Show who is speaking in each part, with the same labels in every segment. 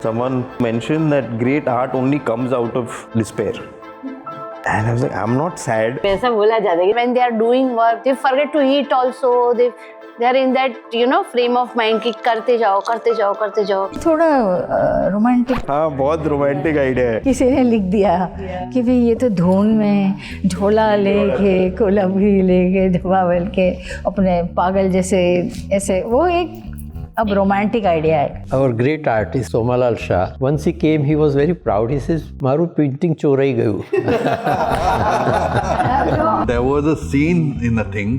Speaker 1: Someone mentioned that great art only comes out of despair. And I was like, I'm not sad.
Speaker 2: ऐसा बोला जाता है when they are doing work, they forget to eat also. They are in that frame of mind कि करते जाओ करते जाओ करते जाओ.
Speaker 3: थोड़ा रोमांटिक.
Speaker 1: हाँ, बहुत रोमांटिक आइडिया है.
Speaker 3: किसी ने लिख दिया कि भाई ये तो धुन में झोला लेके कोलंबी लेके धवावल के अपने पागल जैसे ऐसे वो एक अब रोमांटिक आइडिया है.
Speaker 4: Our great artist Somalal Shah, once he came, he was very proud. He says, "मारू painting चोराई गयू."
Speaker 5: There was a scene in the thing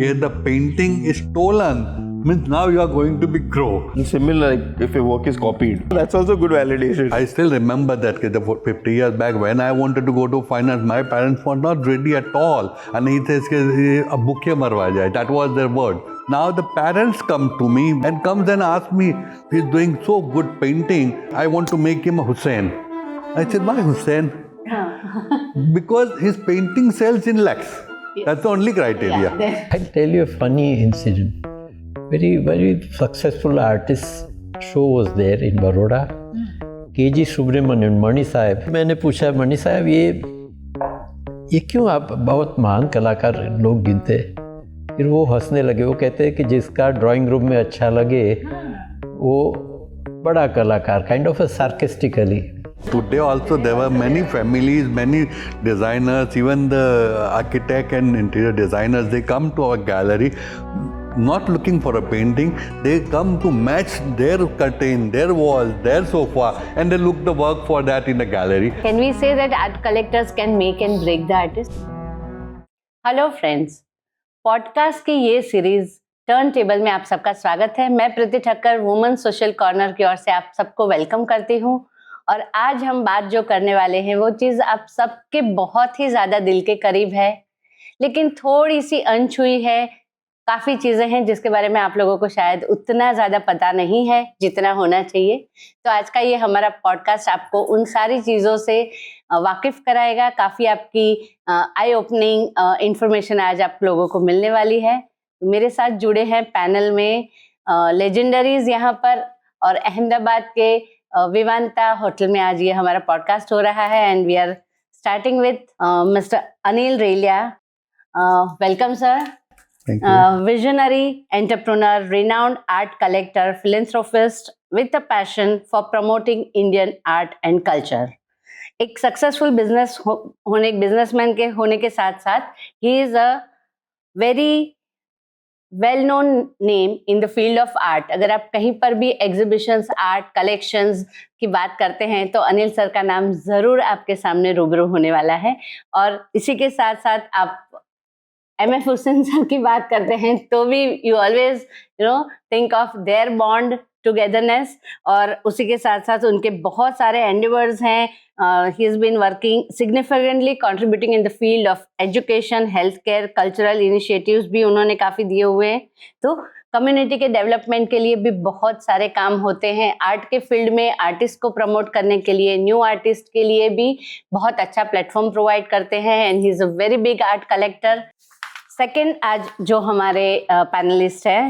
Speaker 5: where the painting is stolen. Means now you are going to be crow.
Speaker 1: Similar, like if your work is copied. That's also good validation.
Speaker 5: I still remember that 50 years back when I wanted to go to finance, my parents were not ready at all. And he says, "A book marwa jaye." That was their word. Now the parents come to me and comes and ask me, he's doing so good painting, I want to make him a Hussein. I said, why Hussein? Because his painting sells in lakhs. That's the only criteria.
Speaker 4: I'll tell you a funny incident. Very successful artist show was there in Baroda. KG Subramanian, Mani Sahib. मैंने पूछा मणि साहब ये क्यों आप बहुत महान कलाकार लोग गिनते? फिर वो हंसने लगे. वो कहते हैं कि जिसका ड्राइंग रूम में अच्छा लगे वो बड़ा कलाकार, kind of sarcastically.
Speaker 5: Today also there were many families, many designers, even the architect and interior designers, they come to our gallery not looking for a painting, they come to match their curtain, their walls, their sofa, and they look the work for that in the gallery.
Speaker 2: Can we say that art collectors can make and break the artist? Hello friends. Podcast की ये series turn table में आप सबका स्वागत है. मैं प्रीति Thakkar women social corner की ओर से आप सबको वेलकम करती हूँ. और आज हम बात जो करने वाले हैं वो चीज़ आप सबके बहुत ही ज़्यादा दिल के करीब है, लेकिन थोड़ी सी अनछुई है. काफ़ी चीज़ें हैं जिसके बारे में आप लोगों को शायद उतना ज़्यादा पता नहीं है जितना होना चाहिए. तो आज का ये हमारा पॉडकास्ट आपको उन सारी चीज़ों से वाकिफ़ कराएगा. काफ़ी आपकी आई ओपनिंग इंफॉर्मेशन आज आप लोगों को मिलने वाली है. मेरे साथ जुड़े हैं पैनल में लेजेंडरीज यहाँ पर, और अहमदाबाद के विवांता होटल में आज ये हमारा पॉडकास्ट हो रहा है. And we are starting with mister Anil Relia. Welcome sir. Visionary entrepreneur, renowned art collector, philanthropist with a passion for promoting Indian art and culture. एक सक्सेसफुल बिजनेस होने बिजनेसमैन के होने के साथ साथ he is a very well known name in the field of art. अगर आप कहीं पर भी एग्जीबिशंस, आर्ट कलेक्शंस की बात करते हैं तो अनिल सर का नाम ज़रूर आपके सामने रूबरू होने वाला है. और इसी के साथ साथ आप एम.एफ. हुसैन सर की बात करते हैं तो भी you always think of their bond togetherness. और उसी के साथ साथ उनके बहुत सारे एंडेवर्स हैं. He has been working significantly contributing in the field of education, health care, cultural initiatives भी उन्होंने काफ़ी दिए हुए हैं. तो कम्युनिटी के डेवलपमेंट के लिए भी बहुत सारे काम होते हैं. आर्ट के फील्ड में आर्टिस्ट को प्रमोट करने के लिए, न्यू आर्टिस्ट के लिए भी बहुत अच्छा प्लेटफॉर्म प्रोवाइड करते हैं. And he is a very big art collector. Second आज जो हमारे पैनलिस्ट है,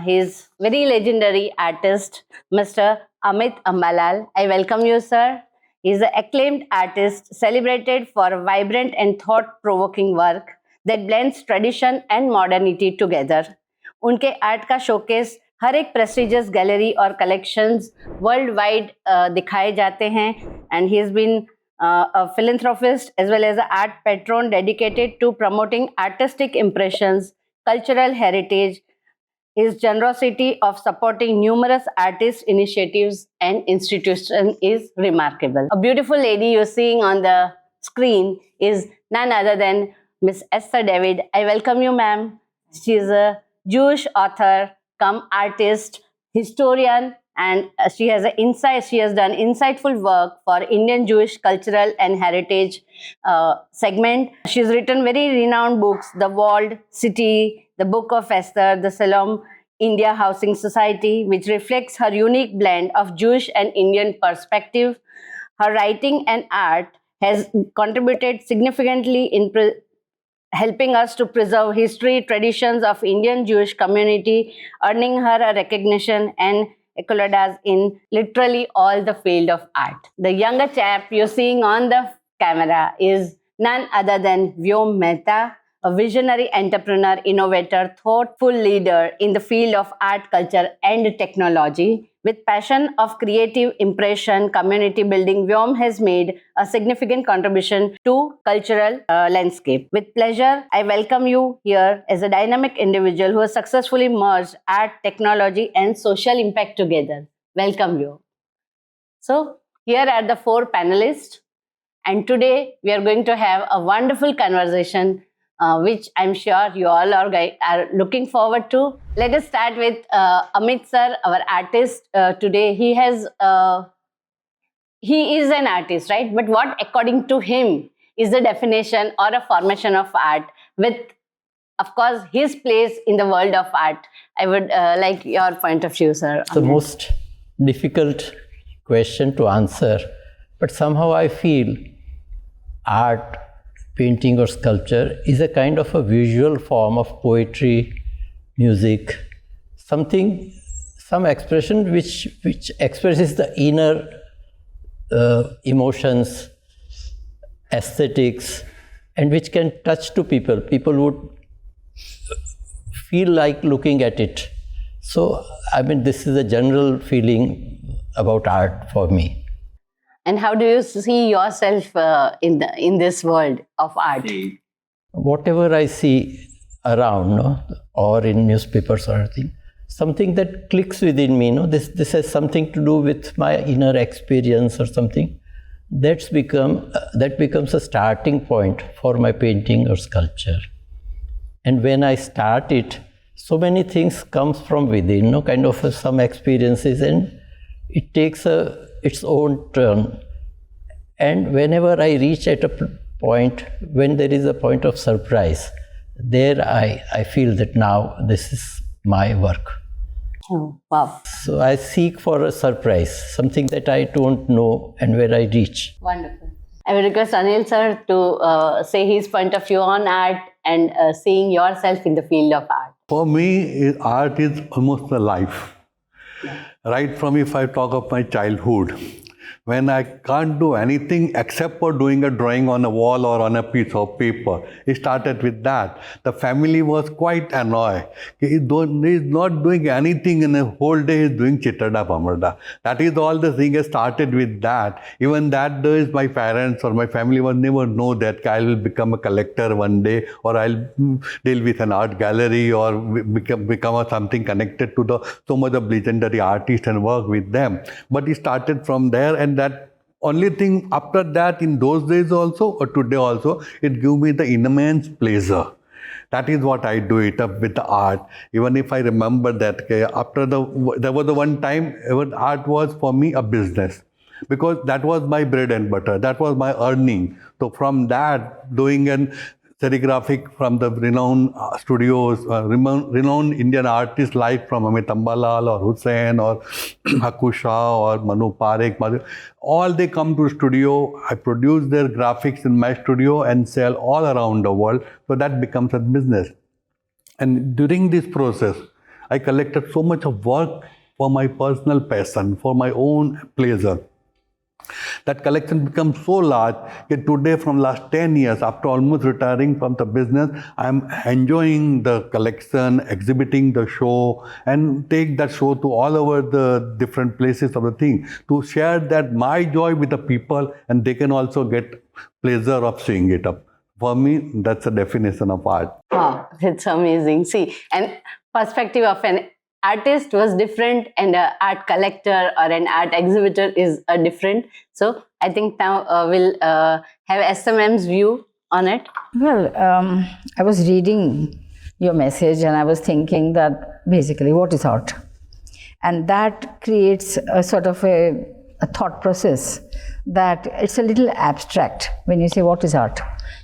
Speaker 2: he is very legendary artist mister Amit Ambalal. I welcome you sir. He is a acclaimed artist celebrated for vibrant and thought-provoking work that blends tradition and modernity together. उनके art का showcase हर एक prestigious gallery और collections world wide दिखाए जाते हैं. And he has been a philanthropist as well as an art patron dedicated to promoting artistic impressions, cultural heritage. His generosity of supporting numerous artist initiatives and institutions is remarkable. A beautiful lady you're seeing on the screen is none other than Miss Esther David. I welcome you, ma'am. She is a Jewish author, come artist, historian, and she has done insightful work for Indian Jewish cultural and heritage segment. She's written very renowned books: The Walled City, The Book of Esther, The Salom India Housing Society, which reflects her unique blend of Jewish and Indian perspective. Her writing and art has contributed significantly in helping us to preserve history, traditions of Indian Jewish community, earning her a recognition and accolades in literally all the field of art. The younger chap you're seeing on the camera is none other than Vyom Mehta, a visionary entrepreneur, innovator, thoughtful leader in the field of art, culture, and technology. With passion of creative impression, community building, Vyom has made a significant contribution to cultural landscape. With pleasure, I welcome you here as a dynamic individual who has successfully merged art, technology, and social impact together. Welcome, Vyom. So, here are the 4 panelists, and today we are going to have a wonderful conversation which I'm sure you all are looking forward to. Let us start with Amit Sir, our artist today. He is an artist, right? But what, according to him, is the definition or a formation of art with, of course, his place in the world of art? I would like your point of view, sir.
Speaker 4: The most difficult question to answer, but somehow I feel art, painting or sculpture is a kind of a visual form of poetry, music, some expression which expresses the inner emotions, aesthetics, and which can touch to people. People would feel like looking at it. So, I mean, this is a general feeling about art for me.
Speaker 2: And how do you see yourself in this world of art?
Speaker 4: Whatever I see around, no, or in newspapers or anything, something that clicks within me, no, this has something to do with my inner experience or something. That becomes a starting point for my painting or sculpture. And when I start it, so many things comes from within, no, kind of some experiences, and it takes its own turn. And whenever I reach at a point, when there is a point of surprise, there I feel that now this is my work.
Speaker 2: Oh, wow.
Speaker 4: So I seek for a surprise, something that I don't know and where I reach.
Speaker 2: Wonderful. I will request Anil Sir to say his point of view on art and seeing yourself in the field of art.
Speaker 5: For me, art is almost a life. Right from if I talk of my childhood, when I can't do anything except for doing a drawing on a wall or on a piece of paper. It started with that. The family was quite annoyed. He's not doing anything in a whole day, he's doing chittada pamarda. That is all the thing. Has started with that. Even that day, my parents or my family will never know that I will become a collector one day, or I'll deal with an art gallery, or become something connected to so much of legendary artists and work with them. But it started from there, and that only thing after that, in those days also or today also, it gives me the immense pleasure. That is what I do it up with the art. Even if I remember that there was the one time art was for me a business, because that was my bread and butter. That was my earning. So from that, doing an serigraphic from the renowned studios, renowned Indian artists like from Amit Ambalal or Hussain or Hakusha or Manu Parekh, all they come to studio. I produce their graphics in my studio and sell all around the world. So that becomes a business. And during this process, I collected so much of work for my personal passion, for my own pleasure. That collection becomes so large that today, from last 10 years, after almost retiring from the business, I'm enjoying the collection, exhibiting the show, and take that show to all over the different places of the thing, to share that my joy with the people, and they can also get pleasure of seeing it up. For me, that's the definition of art.
Speaker 2: Wow, it's amazing. See, and perspective of an artist was different, and an art collector or an art exhibitor is different. So I think now we'll have Esther Ma'am's view on it.
Speaker 3: Well, I was reading your message and I was thinking that basically what is art? And that creates a sort of a thought process that it's a little abstract when you say what is art.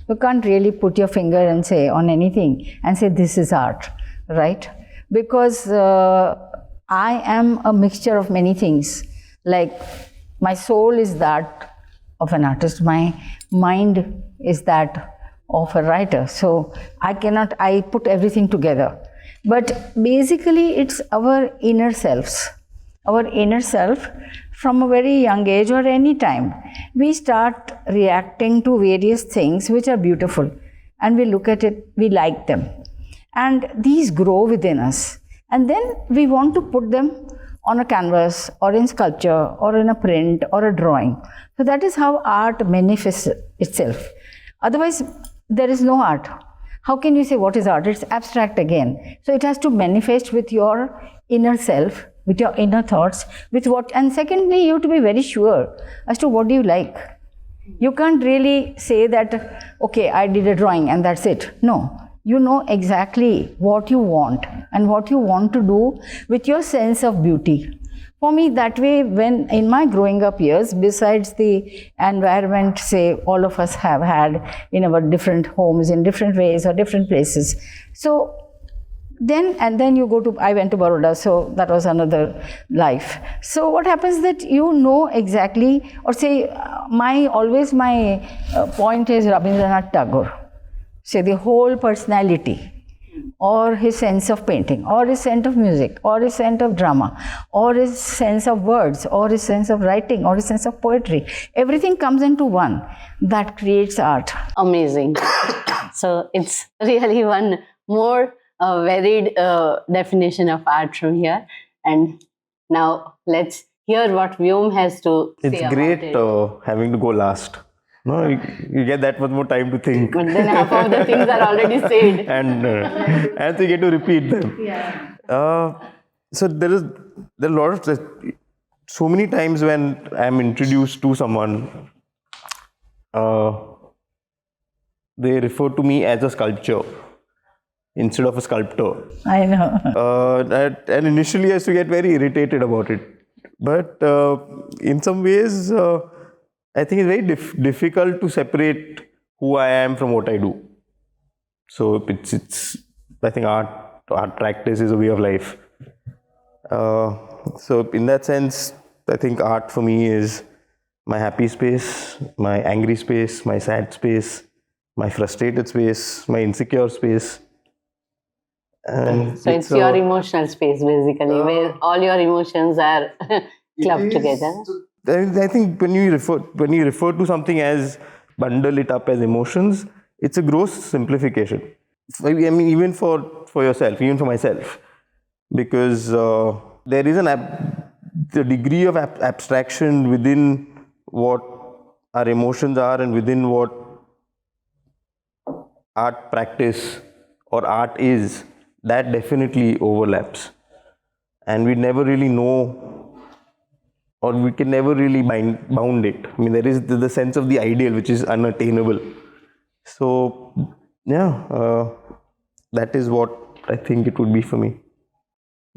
Speaker 3: You can't really put your finger and say on anything and say this is art, right? Because I am a mixture of many things. Like my soul is that of an artist, my mind is that of a writer. So I put everything together. But basically it's our inner selves, our inner self from a very young age or any time. We start reacting to various things which are beautiful, and we look at it, we like them. And these grow within us. And then we want to put them on a canvas or in sculpture or in a print or a drawing. So that is how art manifests itself. Otherwise, there is no art. How can you say what is art? It's abstract again. So it has to manifest with your inner self, with your inner thoughts, with what, and secondly, you have to be very sure as to what do you like. You can't really say that, okay, I did a drawing and that's it. No, you know exactly what you want and what you want to do with your sense of beauty. For me, that way, when in my growing up years, besides the environment, say, all of us have had in our different homes, in different ways or different places. So then you go to, I went to Baroda, so that was another life. So what happens that you know exactly, or say, my point is Rabindranath Tagore. Say the whole personality, or his sense of painting, or his sense of music, or his sense of drama, or his sense of words, or his sense of writing, or his sense of poetry. Everything comes into one. That creates art.
Speaker 2: Amazing. So it's really one more varied definition of art from here. And now let's hear what Vyom has to say
Speaker 1: It's
Speaker 2: about
Speaker 1: great
Speaker 2: it.
Speaker 1: having to go last. No, you get that much more time to think.
Speaker 2: But then half of the things are already said.
Speaker 1: and you get to repeat them. So there are a lot of, so many times when I'm introduced to someone, they refer to me as a sculptor instead of a sculptor.
Speaker 3: I know.
Speaker 1: And initially I used to get very irritated about it. But in some ways, I think it's very difficult to separate who I am from what I do. So it's I think art practice is a way of life. So in that sense, I think art for me is my happy space, my angry space, my sad space, my frustrated space, my insecure space. And
Speaker 2: So it's your emotional space basically, where all your emotions are clubbed together.
Speaker 1: I think when you refer to something as bundle it up as emotions, it's a gross simplification. I mean, even for yourself, even for myself, because there is the degree of abstraction within what our emotions are and within what art practice or art is, that definitely overlaps, and we never really know. Or we can never really bound it. I mean, there is the sense of the ideal, which is unattainable. So, yeah, that is what I think it would be for me.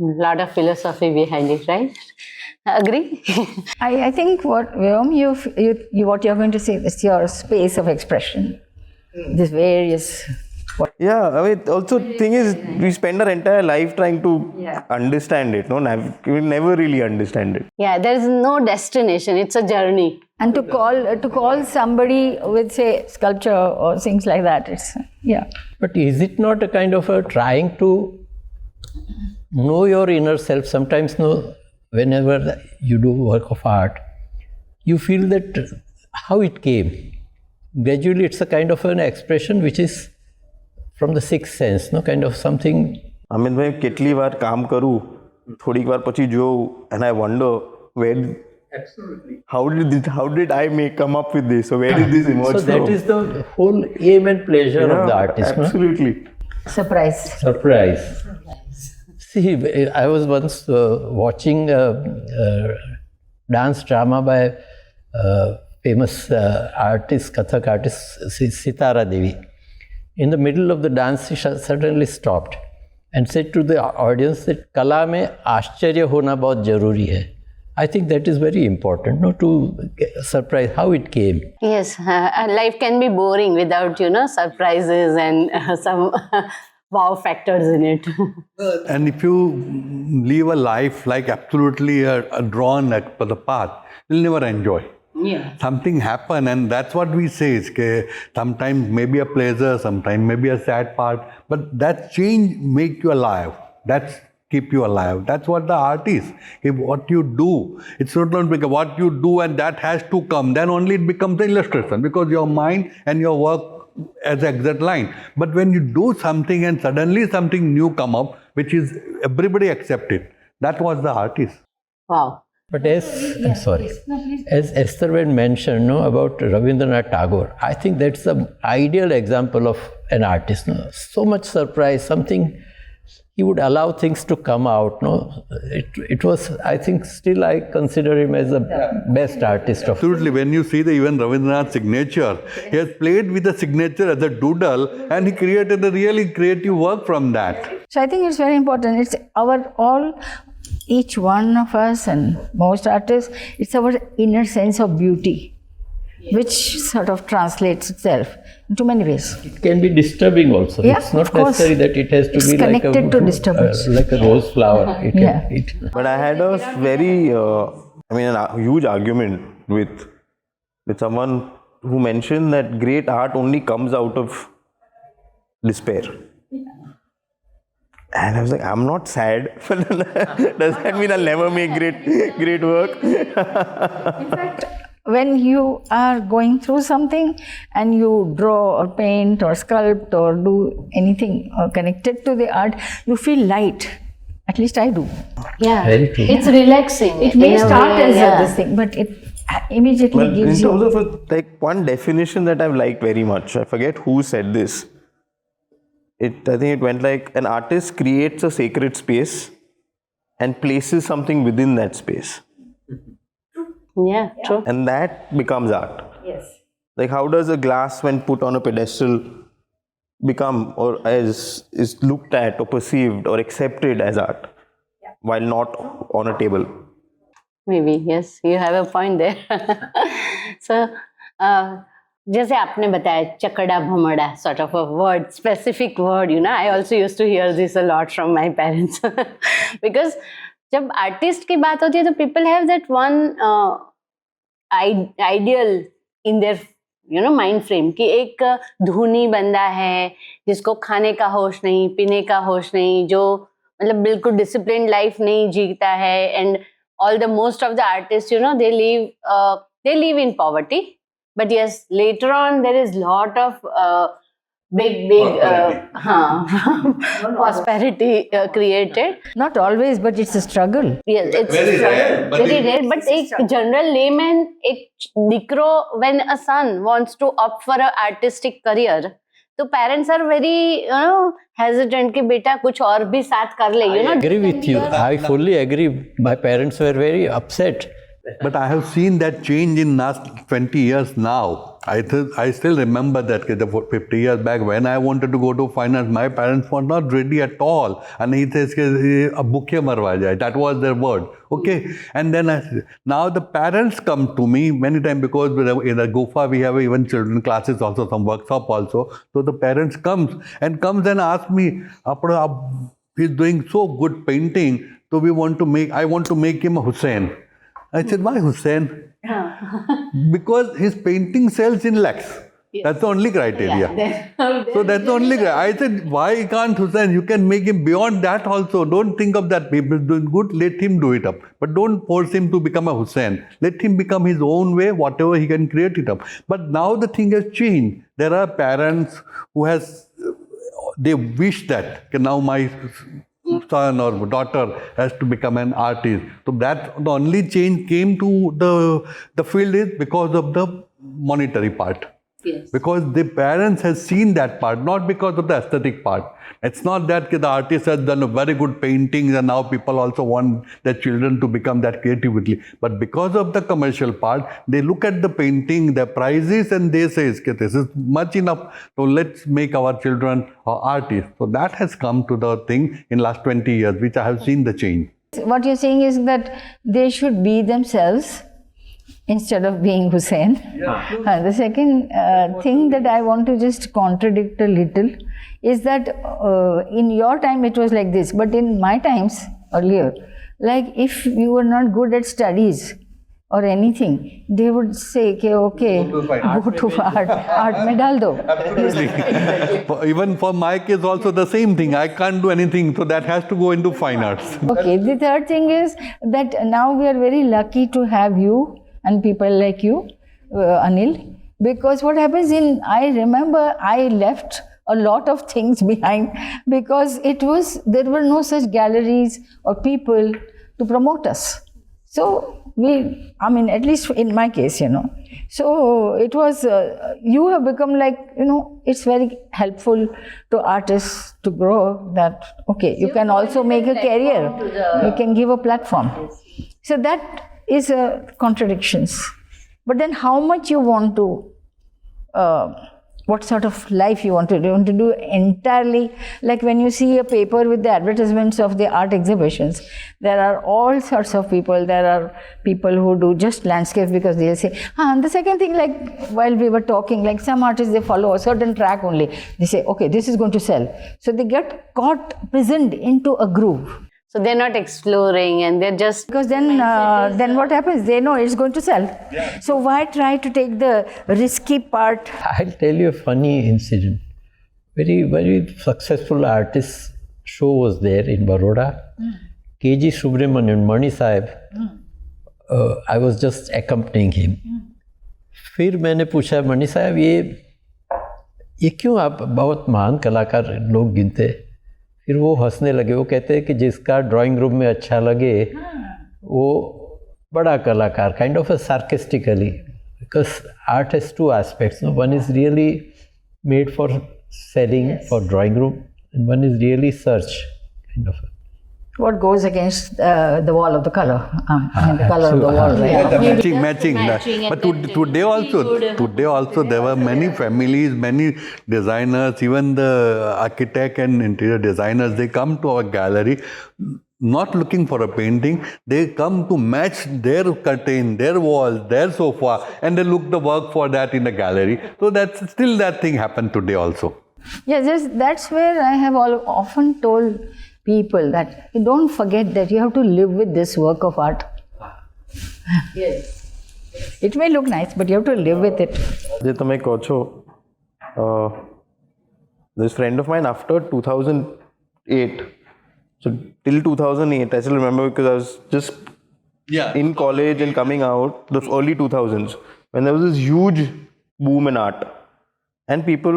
Speaker 2: A lot of philosophy behind it, right? Agree?
Speaker 3: I think what Vyom, what you're going to say is your space of expression. This various.
Speaker 1: Yeah, I mean, also thing is, we spend our entire life trying to understand it. No, we never really understand it.
Speaker 2: Yeah, there is no destination. It's a journey.
Speaker 3: And to call somebody with, say, sculpture or things like that, it's, yeah.
Speaker 4: But is it not a kind of a trying to know your inner self? Sometimes, whenever you do work of art, you feel that how it came. Gradually, it's a kind of an expression which is from the sixth sense, kind of something.
Speaker 1: Amit bhai, કેટલી વાર કામ કરું, થોડીક વાર પછી જોઉં, and I wonder where. Absolutely. How did I come up with this? So where did this emerge from?
Speaker 4: So that is the whole aim and pleasure of the artist.
Speaker 1: Absolutely.
Speaker 3: Surprise.
Speaker 4: See, I was once watching a dance drama by famous artist, Kathak artist Sitara Devi. In the middle of the dance, she suddenly stopped and said to the audience that कला में आश्चर्य होना बहुत जरूरी है. I think that is very important, to surprise how it came.
Speaker 2: Yes, life can be boring without, surprises and some wow factors in it.
Speaker 5: And if you live a life like absolutely drawn for the path, you'll never enjoy.
Speaker 2: Yeah.
Speaker 5: Something happen, and that's what we say is sometimes maybe a pleasure, sometimes maybe a sad part, but that change make you alive. That's keep you alive. That's what the art is. If what you do, it's not because what you do and that has to come, then only it becomes the illustration, because your mind and your work as an exact line. But when you do something and suddenly something new come up, which is everybody accept it, that was the artist.
Speaker 2: Wow.
Speaker 4: But as Esther mentioned, about Rabindranath Tagore, I think that's the ideal example of an artist. So much surprise, something he would allow things to come out. It was, I think, still I consider him as the best artist of.
Speaker 5: Absolutely. When you see the even Rabindranath's signature, he has played with the signature as a doodle, and he created a really creative work from that.
Speaker 3: So I think it's very important. It's each one of us and most artists, it's our inner sense of beauty, which sort of translates itself into many ways.
Speaker 4: It can be disturbing also.
Speaker 3: Yeah,
Speaker 4: it's not
Speaker 3: of course.
Speaker 4: necessary that it has to
Speaker 3: It's
Speaker 4: be
Speaker 3: connected to disturbance.
Speaker 4: like a rose flower.
Speaker 1: But I had a very, a huge argument with someone who mentioned that great art only comes out of despair. And I was like, I'm not sad. Does that mean I'll never make great work?
Speaker 3: In fact, when you are going through something and you draw or paint or sculpt or do anything connected to the art, you feel light. At least I do.
Speaker 2: Yeah.
Speaker 4: Very true.
Speaker 2: It's relaxing.
Speaker 3: It may
Speaker 2: in a
Speaker 3: start
Speaker 2: way,
Speaker 3: as this thing, but it immediately gives
Speaker 1: in
Speaker 3: you.
Speaker 1: terms of one definition that I've liked very much, I forget who said this. I think it went like, an artist creates a sacred space and places something within that space.
Speaker 2: Yeah, true.
Speaker 1: And that becomes art.
Speaker 3: Yes.
Speaker 1: Like, how does a glass, when put on a pedestal, become or is looked at or perceived or accepted as art, while not on a table?
Speaker 2: Maybe, yes, you have a point there. So, जैसे आपने बताया चकड़ा भमड़ा, sort of a word, specific word, I also used to hear this a lot from my parents. Because जब artist की बात होती है तो people have that one ideal in their mind frame कि एक धूनी बंदा है जिसको खाने का होश नहीं, पीने का होश नहीं, जो मतलब बिल्कुल disciplined life नहीं जीता है, and all the most of the artists, they live in poverty. But yes, later on there is lot of big prosperity created.
Speaker 3: Not always, but it's a struggle.
Speaker 2: Yes, it's very rare. But a general layman, when a son wants to opt for an artistic career, so parents are very hesitant कि बेटा कुछ और भी साथ कर ले.
Speaker 4: I agree with you. I fully agree. My parents were very upset.
Speaker 5: But I have seen that change in last 20 years now. I still remember that 50 years back when I wanted to go to finance, my parents were not ready at all. And he says, "Bukhe marwa jaye." That was their word. Okay. And then now the parents come to me many times, because in the Gufa we have even children classes also, some workshop also. So the parents comes and ask me, he's doing so good painting, so I want to make him a Hussein. I said, why Hussein? Because his painting sells in lakhs. Yes. That's the only criteria. So that's the only criteria. I said, why can't Hussein? You can make him beyond that also. Don't think of that. People doing good, let him do it up. But don't force him to become a Hussein. Let him become his own way, whatever he can create it up. But now the thing has changed. There are parents who they wish that now my son or daughter has to become an artist. So that the only change came to the field is because of the monetary part.
Speaker 2: Yes.
Speaker 5: Because the parents have seen that part, not because of the aesthetic part. It's not that the artist has done a very good painting and now people also want their children to become that creatively. But because of the commercial part, they look at the painting, the prices, and they say, this is much enough, so let's make our children artists. So that has come to the thing in last 20 years, which I have seen the change.
Speaker 3: What you're saying is that they should be themselves instead of being Hussein. Yeah. The second thing that I want to just contradict a little is that in your time it was like this, but in my times earlier, like if you were not good at studies or anything, they would say कि okay, go to art में डाल दो.
Speaker 5: Even for my kids also the same thing. I can't do anything, so that has to go into fine arts.
Speaker 3: Okay, the third thing is that now we are very lucky to have you and people like you, Anil, because what happens I remember I left a lot of things behind because there were no such galleries or people to promote us. So at least in my case, so it was, you have become like, it's very helpful to artists to grow that, okay, you can also make a career, you can give a platform. So that is contradictions. But then how much you want to, what sort of life you want to do? You want to do entirely, like when you see a paper with the advertisements of the art exhibitions, there are all sorts of people. There are people who do just landscape because they'll say, and the second thing, like while we were talking, like some artists, they follow a certain track only. They say, okay, this is going to sell. So they get caught, prisoned into a groove.
Speaker 2: So they're not exploring and they're just...
Speaker 3: Because then what happens? They know it's going to sell. Yeah. So why try to take the risky part?
Speaker 4: I'll tell you a funny incident. Very, very successful artist show was there in Baroda. KG Subramanian, Mani Sahib, I was just accompanying him. फिर मैंने पूछा मणि साहब ये क्यों आप बहुत महान कलाकार लोग गिनते? फिर वो हंसने लगे. वो कहते हैं कि जिसका ड्राइंग रूम में अच्छा लगे वो बड़ा कलाकार, kind of a sarcastically, because art has two aspects. One is really made for selling for drawing room and one is really search kind of.
Speaker 3: What goes against the wall of the color, the color of the wall, right?
Speaker 5: Matching. But today also there were many families, many designers, even the architect and interior designers, they come to our gallery not looking for a painting. They come to match their curtain, their walls, their sofa, and they look the work for that in the gallery. So that's still that thing happened today also.
Speaker 3: Yes, that's where I have often told people that you don't forget that you have to live with this work of art.
Speaker 2: Yes.
Speaker 3: It may look nice, but you have to live with it.
Speaker 1: જે તમે કહો છો, this friend of mine after 2008, so till 2008, I still remember because I was just in college and coming out, the early 2000s, when there was this huge boom in art. And people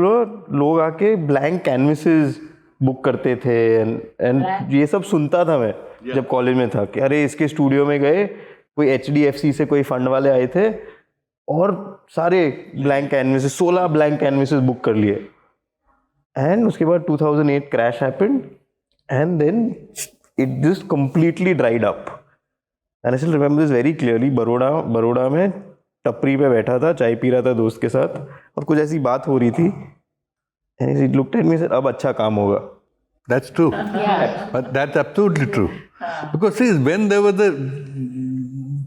Speaker 1: लोग आके blank canvases book करते थे and ये सब सुनता था मैं जब कॉलेज में था कि अरे इसके स्टूडियो में गए, कोई HDFC से कोई फंड वाले आए थे और सारे blank canvases 16 blank canvases book कर लिए. एंड उसके बाद 2008 crash happened and then it just completely dried up. And I still remember this very clearly. Baroda में टपरी पे बैठा था, चाय पी रहा था दोस्त के साथ और कुछ ऐसी बात हो रही थी. And he looked at me and said, अब अच्छा काम होगा.
Speaker 5: That's true.
Speaker 2: Yeah.
Speaker 5: But that's absolutely true. Because see, when there were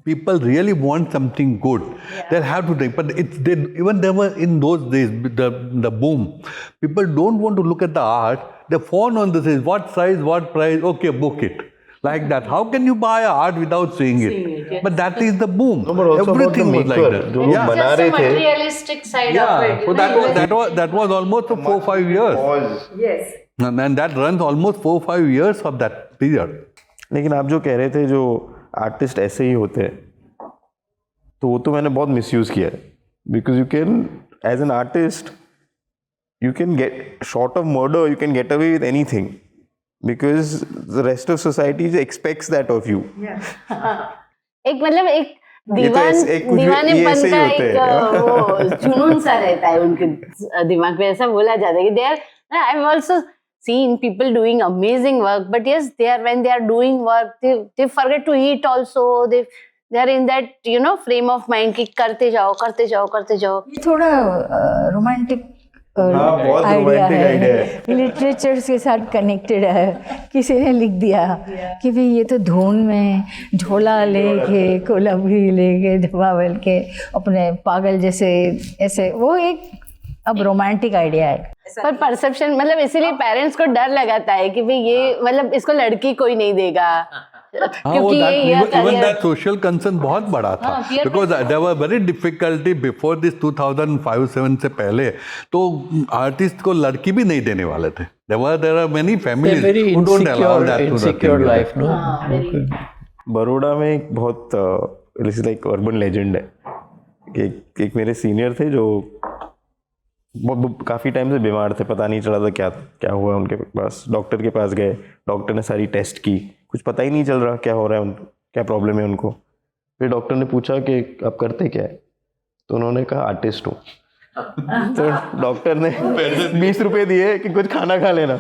Speaker 5: people really want something good, they'll have to think. But even there were in those days, the boom, people don't want to look at the art. They phone on this, what size, what price, okay, book it. Like that. How can you buy art without seeing it?
Speaker 2: Yes.
Speaker 5: But that is the boom.
Speaker 1: No, but also
Speaker 5: everything was like that.
Speaker 1: जो लोग बना रहे थे.
Speaker 2: Materialistic side of it.
Speaker 5: So that was almost 4-5 years.
Speaker 3: Yes.
Speaker 5: And that runs almost 4-5 years of that period.
Speaker 1: लेकिन आप जो कह रहे थे जो आर्टिस्ट ऐसे ही होते हैं, तो वो तो मैंने बहुत मिसयूज किया है. Because you can as an artist you can get short of murder, you can get away with anything because the rest of society expects that of you.
Speaker 2: एक मतलब एक दीवानेपन का एक वो जुनून सा रहता है उनके दिमाग में. ऐसा बोला जाता है कि I've also seen people doing amazing work, but yes, when they are doing work, they forget to eat also. They are in that frame of mind कि करते जाओ.
Speaker 3: ये थोड़ा रोमांटिक
Speaker 1: बहुत रोमांटिक आइडिया है.
Speaker 3: लिटरेचर के साथ कनेक्टेड है. किसी ने लिख दिया कि भाई ये तो धुन में झोला लेके कोलंबी लेके धवावल के अपने पागल जैसे ऐसे, वो एक अब रोमांटिक आइडिया है.
Speaker 2: पर परसेप्शन मतलब इसीलिए पेरेंट्स को डर लगाता है कि भाई ये मतलब इसको लड़की कोई नहीं देगा, क्योंकि ये
Speaker 5: even that social concern बहुत बड़ा था,
Speaker 2: peer
Speaker 5: because there were very difficulty before this 2005-7 से पहले, तो आर्टिस्ट को लड़की भी नहीं देने वाले थे. There are many families
Speaker 4: very
Speaker 5: who don't allow that to
Speaker 4: insecure
Speaker 5: the
Speaker 4: life, no?
Speaker 1: Baroda में एक बहुत लाइक अर्बन लेजेंड है. एक मेरे सीनियर थे जो काफ़ी टाइम से बीमार थे, पता नहीं चला था क्या हुआ उनके पास. डॉक्टर के पास गए, डॉक्टर ने सारी टेस्ट की, कुछ पता ही नहीं चल रहा क्या हो रहा है, क्या प्रॉब्लम है उनको. फिर डॉक्टर ने पूछा कि आप करते क्या है, तो उन्होंने कहा आर्टिस्ट हूँ. तो डॉक्टर ने 20 रुपए दिए कि कुछ खाना खा लेना.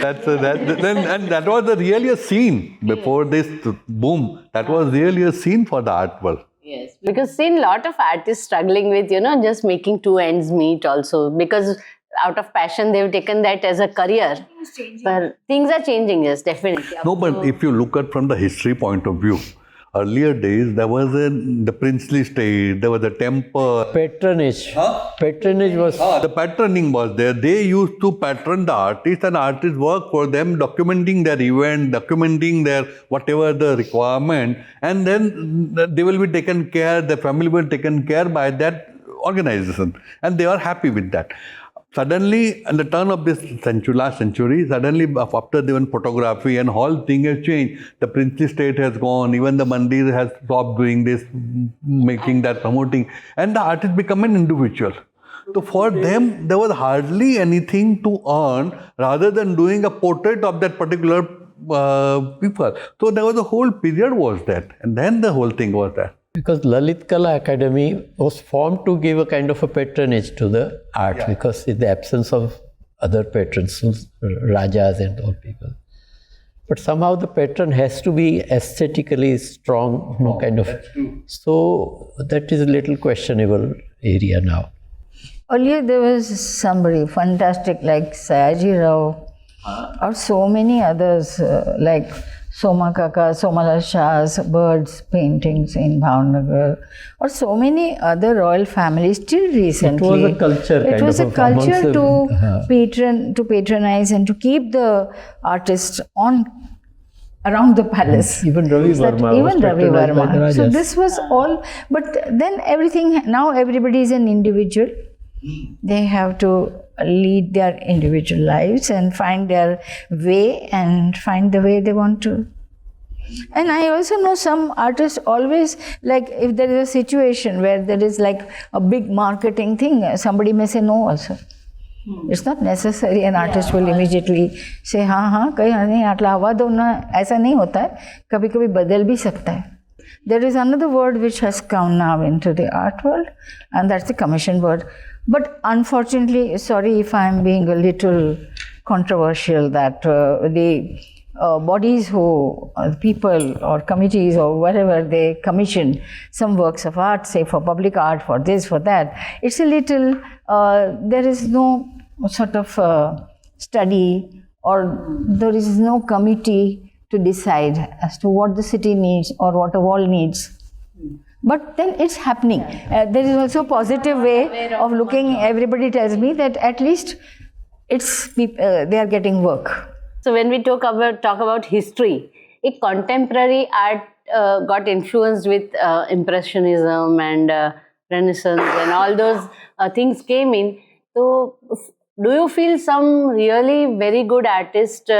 Speaker 5: And that was really a scene before this boom. That was really a scene for the art world.
Speaker 2: Yes, because seen lot of artists struggling with, just making two ends meet also, because out of passion they've taken that as a career. But things are changing, yes, definitely.
Speaker 5: No, but if you look at from the history point of view, earlier days there was the princely state, there was a temple.
Speaker 4: Patronage. Patronage was...
Speaker 5: The patroning was there. They used to patron the artists, and artists work for them, documenting their event, documenting their whatever the requirement, and then they will be taken care, the family will be taken care by that organization, and they are happy with that. Suddenly, at the turn of this century, last century, suddenly after even photography and whole thing has changed. The princely state has gone, even the mandir has stopped doing this, making that, promoting, and the artist become an individual. So for them, there was hardly anything to earn rather than doing a portrait of that particular people. So there was a whole period was that, and then the whole thing was that.
Speaker 4: Because Lalit Kala Academy was formed to give a kind of a patronage to the art, because in the absence of other patrons, rajas and all people. But somehow the patron has to be aesthetically strong, kind of.
Speaker 5: That's true.
Speaker 4: So that is a little questionable area now.
Speaker 3: Earlier there was somebody fantastic like Sayaji Rao, or so many others like Soma Kaka, Somala Shah's birds paintings in Bhavnagar, or so many other royal families till recently.
Speaker 4: It was a culture.
Speaker 3: It was a culture to patronize and to keep the artists on around the palace.
Speaker 4: Even Ravi Verma.
Speaker 3: Even Ravi Verma. So this was all, but then everything, now everybody is an individual. They have to lead their individual lives and find their way and find the way they want to. And I also know some artists always, like if there is a situation where there is like a big marketing thing, somebody may say no also. It's not necessary an artist will immediately say, हाँ कहीं नहीं आटला हवा दो ना, ऐसा नहीं होता है, कभी कभी बदल भी सकता है. There is another word which has come now into the art world, and that's the commission word. But unfortunately, sorry if I am being a little controversial, that the bodies who, people or committees or whatever, they commission some works of art, say for public art, for this, for that. It's a little, there is no sort of study, or there is no committee to decide as to what the city needs or what a wall needs. But then it's happening. There is also a positive way of looking. Everybody tells me that at least it's they are getting work.
Speaker 2: So when we talk about history, a contemporary art got influenced with Impressionism and Renaissance, and all those things came in. So do you feel some really very good artists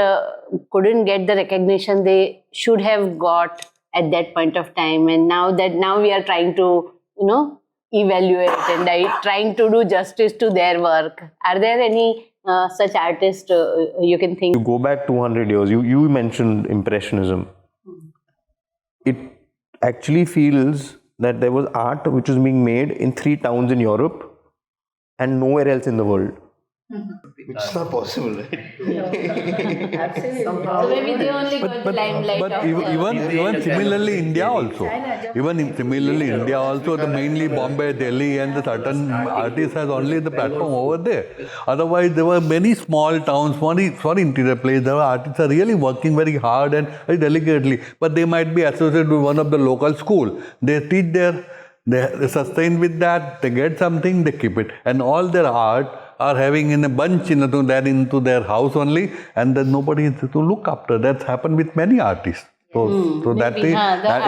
Speaker 2: couldn't get the recognition they should have got at that point of time, and now we are trying to evaluate and trying to do justice to their work? Are there any such artists you can think?
Speaker 1: You go back 200 years, you mentioned Impressionism. It actually feels that there was art which was being made in 3 towns in Europe and nowhere else in the world. Which is not possible, right?
Speaker 3: Absolutely.
Speaker 2: So maybe they only got the limelight.
Speaker 5: But even similarly, India also. Even similarly, India also, the mainly Bombay, Delhi, and the certain artists has only the platform over there. Otherwise, there were many small towns, for interior plays, there were artists are really working very hard and very delicately. But they might be associated with one of the local school. They teach they sustain with that, they get something, they keep it. And all their art are having in a bunch into their house only, and then nobody is to look after. That's happened with many artists. So that is,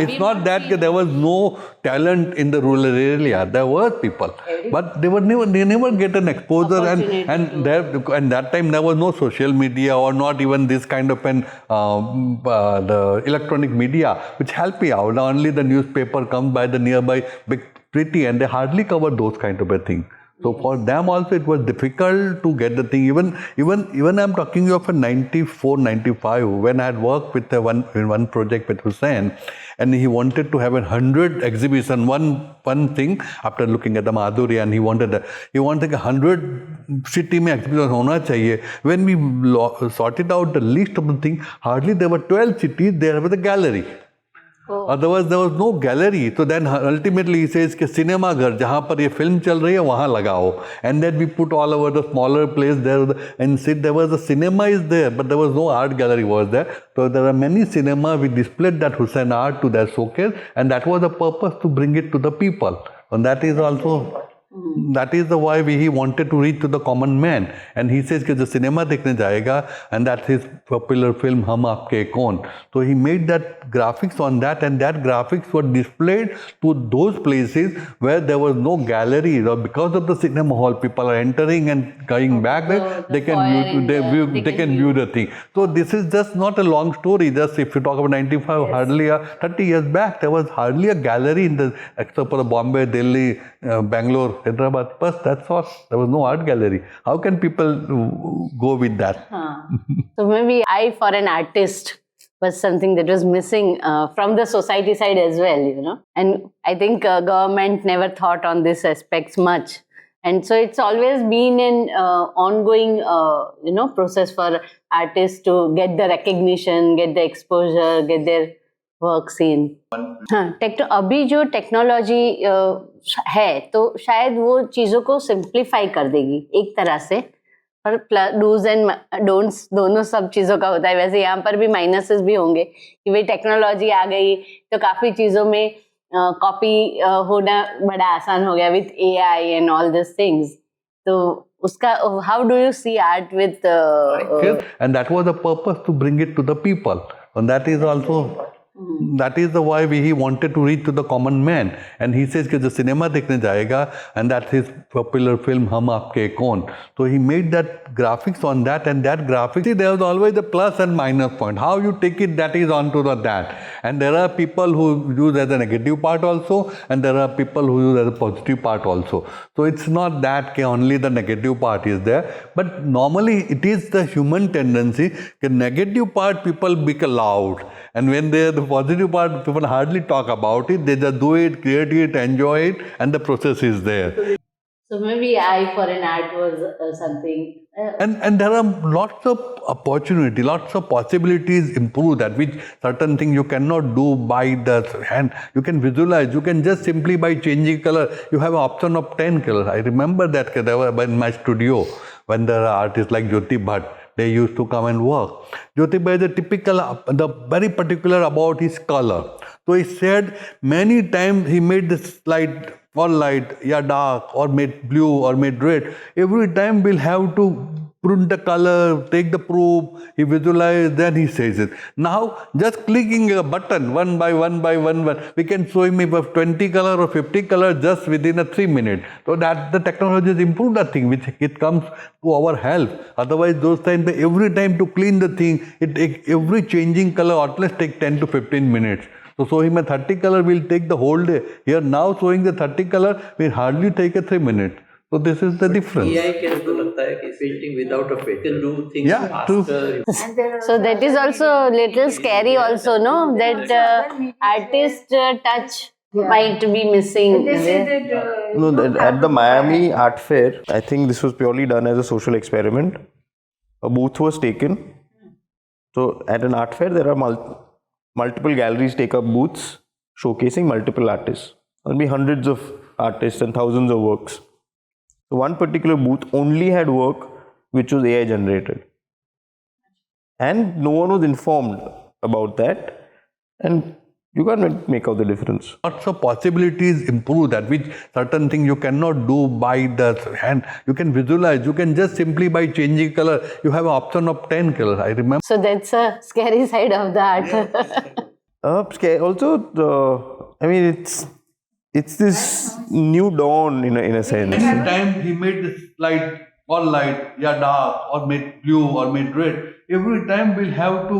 Speaker 5: it's not that there was no talent in the rural area. There were people, but they never get an exposure, and that time there was no social media or not even this kind of the electronic media which help you out. Only the newspaper comes by the nearby big city, and they hardly cover those kind of a thing. So for them also it was difficult to get the thing. Even I'm talking of a 94, 95 when I had worked with one project with Hussain, and he wanted to have 100 exhibition. One thing after looking at the Madhuri, and he wanted 100 city mein exhibition hona chahiye. When we sorted out the list of the thing, hardly there were 12 cities there was a gallery. Otherwise there was no gallery. So then ultimately he says कि cinema घर जहाँ पर ये film चल रही है वहाँ लगाओ. And then we put all over the smaller place there, and see there was a cinema is there, but there was no art gallery was there. So there are many cinema we displayed that Hussain art to their showcase, and that was the purpose to bring it to the people. And that is also that is the why he wanted to reach to the common man. And he says कि जो cinema देखने जाएगा, and that's his popular film हम आपके कौन. So he made that graphics on that, and that graphics were displayed to those places where there was no gallery. Because of the cinema hall, people are entering and going back there, they can view the thing. So this is just not a long story. Just if you talk about 95, hardly 30 years back, there was hardly a gallery in the except for Bombay, Delhi, Bangalore, Hyderabad. But that's all. There was no art gallery. How can people go with that?
Speaker 2: So maybe eye for an artist was something that was missing from the society side as well, And I think government never thought on these aspects much. And so it's always been an ongoing, process for artists to get the recognition, get the exposure, get their work seen. अभी जो technology है तो शायद वो चीज़ों को simplify कर देगी एक तरह से, और डूज एंड डोंट्स दोनों सब चीज़ों का होता है. वैसे यहाँ पर भी माइनसेस भी होंगे कि भाई टेक्नोलॉजी आ गई तो काफ़ी चीज़ों में कॉपी होना बड़ा आसान हो गया with AI and all this things. तो उसका how do you see art with
Speaker 5: and that was the purpose to bring it to the people, and that is also that is the why he wanted to reach to the common man. And he says कि जो cinema देखने जाएगा, and that's his popular film हम आपके कौन. So he made that graphics on that, and that graphics, see, there was always the plus and minus point. How you take it, that is onto that. And there are people who use as a negative part also, and there are people who use as a positive part also. So it's not that only the negative part is there, but normally it is the human tendency. The negative part people become loud, and when they are the positive part, people hardly talk about it. They just do it, create it, enjoy it, and the process is there.
Speaker 2: So maybe eye for an art was something.
Speaker 5: And there are lots of opportunity, lots of possibilities improve that, which certain things you cannot do by the hand. You can visualize, you can just simply by changing color, you have an option of 10 colors. I remember that there were in my studio when there are artists like Jyoti Bhatt. They used to come and work. Jyoti Bhatt is the very particular about his color. So he said many times he made this light or light, dark, or made blue, or made red. Every time we'll have to print the color, take the proof, he visualize, then he says it. Now, just clicking a button, one by one, we can show him if 20 color or 50 color just within a 3 minutes. So that the technology has improved that thing, which it comes to our help. Otherwise, those times, every time to clean the thing, every changing color at least take 10 to 15 minutes. So showing a 30 color will take the whole day. Here now showing the 30 color will hardly take a 3 minutes. So this is the difference.
Speaker 4: AI can do लगता है कि painting without a paint can do things faster.
Speaker 2: So that is also a little scary also, no? That artist touch might be missing.
Speaker 1: No, at the Miami Art Fair, I think this was purely done as a social experiment. A booth was taken. So at an art fair, there are multiple galleries take up booths showcasing multiple artists. There will be hundreds of artists and thousands of works. So one particular booth only had work which was AI generated. And no one was informed about that. And you can't make out the difference.
Speaker 5: Lots of possibilities improve that, which certain things you cannot do by the hand. You can visualize, you can just simply by changing color, you have an option of 10 colors. I remember.
Speaker 2: So that's a scary side of the art.
Speaker 1: Also, I mean, it's this new dawn in a sense.
Speaker 5: Every time he made this light, or light, yeah, dark, or made blue, or made red, every time we'll have to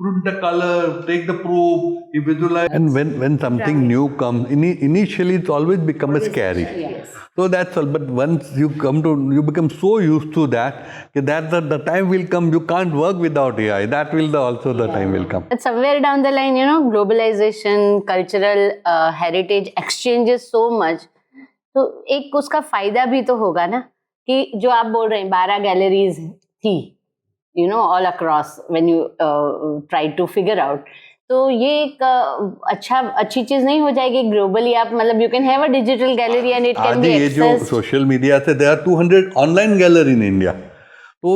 Speaker 5: put the color, take the proof, you visualize. And when something new comes, initially it's always become a scary.
Speaker 2: Yes.
Speaker 5: So that's all. But once you become so used to that the time will come, you can't work without AI. That will also the time will come.
Speaker 2: But somewhere down the line, globalization, cultural heritage exchanges so much. तो एक उसका फायदा भी तो होगा ना कि जो आप बोल रहे हैं 12 गैलरीज थी all across when you try to figure out. तो ये एक अच्छी चीज नहीं हो जाएगी ग्लोबली आप मतलब you can have a digital gallery and it can be
Speaker 5: accessed. ये जो सोशल मीडिया से there are 200 online gallery in India. तो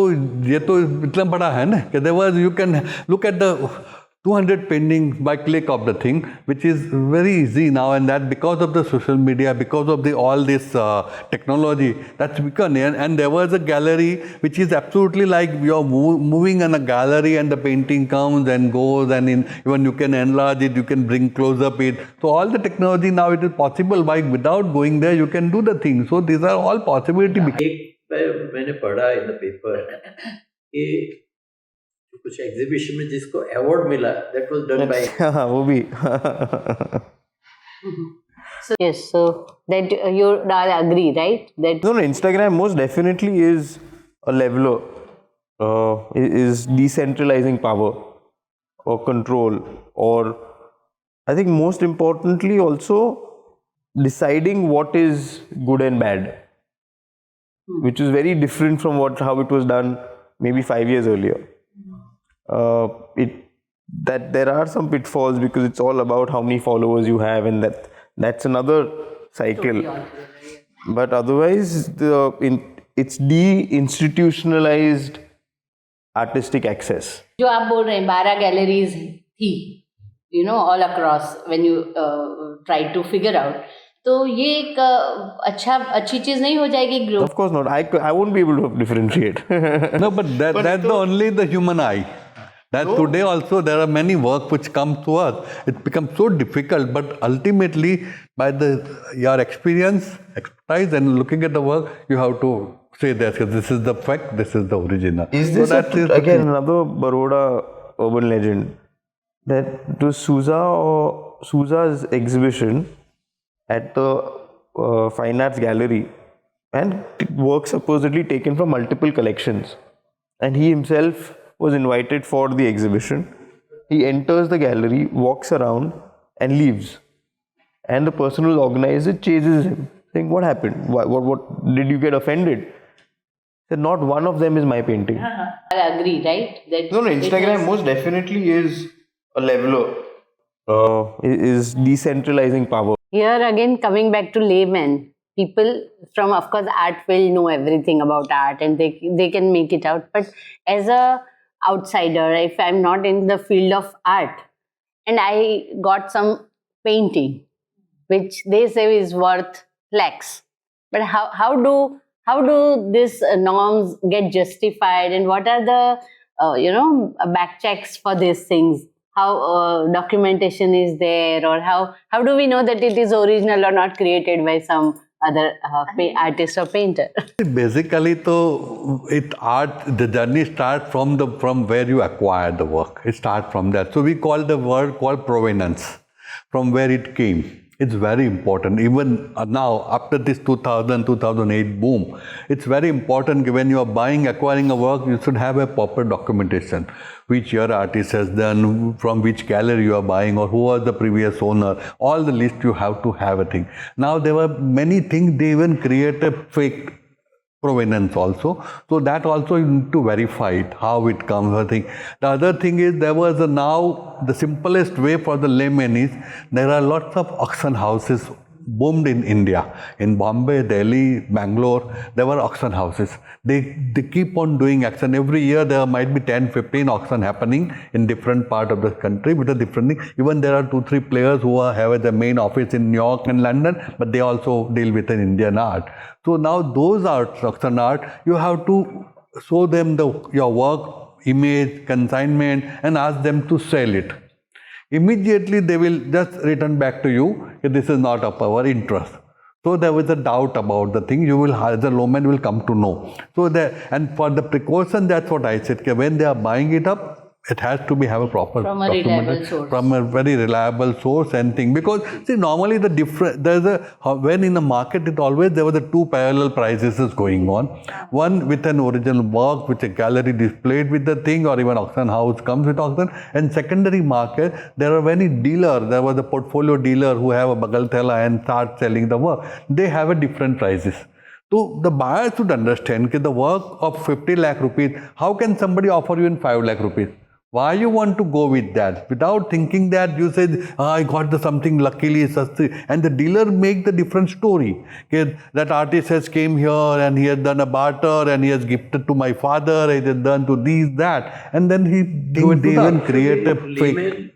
Speaker 5: ये तो इतना बड़ा है ना कि there was you can look at the 200 paintings by click of the thing, which is very easy now, and that because of the social media, because of all this technology, that's become. And there was a gallery which is absolutely like you're moving in a gallery, and the painting comes and goes, and even you can enlarge it, you can bring close up it. So all the technology now it is possible. Without going there, you can do the thing. So these are all possibility.
Speaker 4: मैंने पढ़ा in the paper कि कुछ exhibition में जिसको award मिला that was done by
Speaker 1: वो भी
Speaker 2: so that you agree, right? That
Speaker 1: no, Instagram most definitely is a leveler, is decentralizing power or control, or I think most importantly also deciding what is good and bad, which is very different from how it was done maybe 5 years earlier. That there are some pitfalls because it's all about how many followers you have, and that's another cycle. But otherwise, it's de-institutionalized artistic access.
Speaker 2: जो आप बोल रहे हैं 12 galleries थी all across when you try to figure out. तो ये एक अच्छी चीज नहीं हो जाएगी globe.
Speaker 1: Of course not. I won't be able to differentiate.
Speaker 5: No, but that's only the human eye. That today also there are many work which come to us. It becomes so difficult, but ultimately by your experience, expertise, and looking at the work, you have to say that this is the fact, this is the original.
Speaker 1: Is this again another Baroda urban legend? That to Souza's exhibition at the Fine Arts Gallery, and work supposedly taken from multiple collections, and he himself was invited for the exhibition. He enters the gallery, walks around and leaves, and the person who organized it chases him, saying, "What happened? What did you get offended?" He said, "Not one of them is my painting."
Speaker 2: I agree, right? That
Speaker 1: No, Instagram most definitely is a leveler, is decentralizing power.
Speaker 2: Here again, coming back to layman, people from, of course, art field know everything about art and they can make it out. But as a outsider, if I'm not in the field of art and I got some painting which they say is worth lakhs, but how do these norms get justified, and what are the back checks for these things? How documentation is there, or how do we know that it is original or not created by some other artist or painter?
Speaker 5: Basically, the journey starts from where you acquire the work. It starts from that. So we call the word called provenance, from where it came. It's very important. Even now, after this 2008 boom, it's very important when you are acquiring a work, you should have a proper documentation. Which your artist has done, from which gallery you are buying, or who was the previous owner. All the list you have to have a thing. Now there were many things, they even create a fake provenance also. So that also you need to verify it, how it comes. I think the other thing is there was now the simplest way for the layman is there are lots of auction houses boomed in India. In Bombay, Delhi, Bangalore, there were auction houses. They keep on doing auction. Every year there might be 10, 15 auction happening in different part of the country with a different thing. Even there are 2-3 players who have their main office in New York and London, but they also deal with an Indian art. So now those auction art, you have to show them your work, image, consignment, and ask them to sell it. Immediately they will just return back to you, this is not of our interest. So there was a doubt about the thing, you will, the lawman will come to know. So and for the precaution, that's what I said, when they are buying it up, it has to have a proper
Speaker 2: From a reliable source.
Speaker 5: From a very reliable source and thing. Because see, normally when in the market, there were the 2 parallel prices going on. One with an original work, which a gallery displayed with the thing, or even auction house comes with auction. And secondary market, there are many dealers. There was a portfolio dealer who have a bagatella and start selling the work. They have a different prices. So the buyer should understand that the work of 50 lakh rupees, how can somebody offer you in 5 lakh rupees? Why you want to go with that? Without thinking that you said, I got something luckily, and the dealer make the different story. Okay, that artist has came here and he has done a barter and he has gifted to my father, he has done to these, that. And then they even create a fake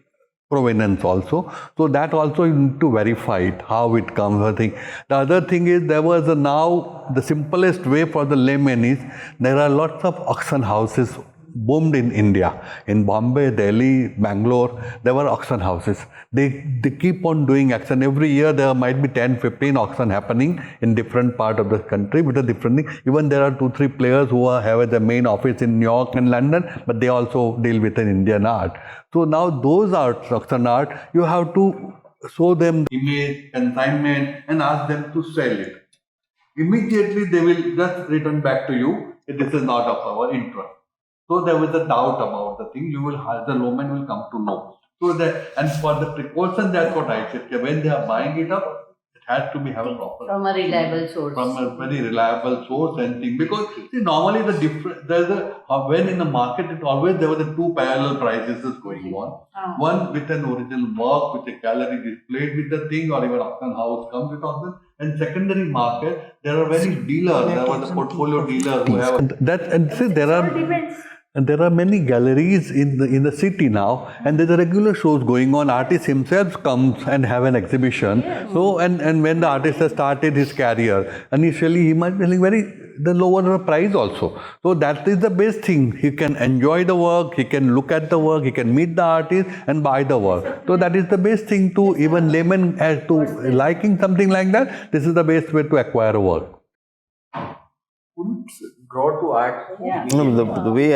Speaker 5: provenance also. So that also you need to verify it, how it comes. I think the other thing is now the simplest way for the layman is there are lots of auction houses boomed in India. In Bombay, Delhi, Bangalore, there were auction houses. They keep on doing auction. Every year there might be 10, 15 auction happening in different part of the country with a different thing. Even there are 2-3 players who have their main office in New York and London, but they also deal with an Indian art. So now those auction art, you have to show them image, consignment, and ask them to sell it. Immediately they will just return back to you, this is not of our interest. So there was a doubt about the thing, the lawman will come to know. So and for the precaution, that's what I said, when they are buying it up, it has to have a proper.
Speaker 2: From a reliable source.
Speaker 5: From a very reliable source and thing. Because see, normally when in the market, there were the 2 parallel prices going on. One with an original work, which a gallery displayed with the thing, or even auction house comes with auction. And secondary market, there are many dealers. There was a portfolio dealer who have that. And see, there are many galleries in the city now, and there's a regular shows going on. Artist himself comes and have an exhibition. Yes. So and when the artist has started his career, initially he might be the lower price also. So that is the best thing. He can enjoy the work, he can look at the work, he can meet the artist and buy the work. So that is the best thing to even layman as to liking something like that. This is the best way to acquire a work.
Speaker 6: Draw to art.
Speaker 2: Yeah.
Speaker 1: The way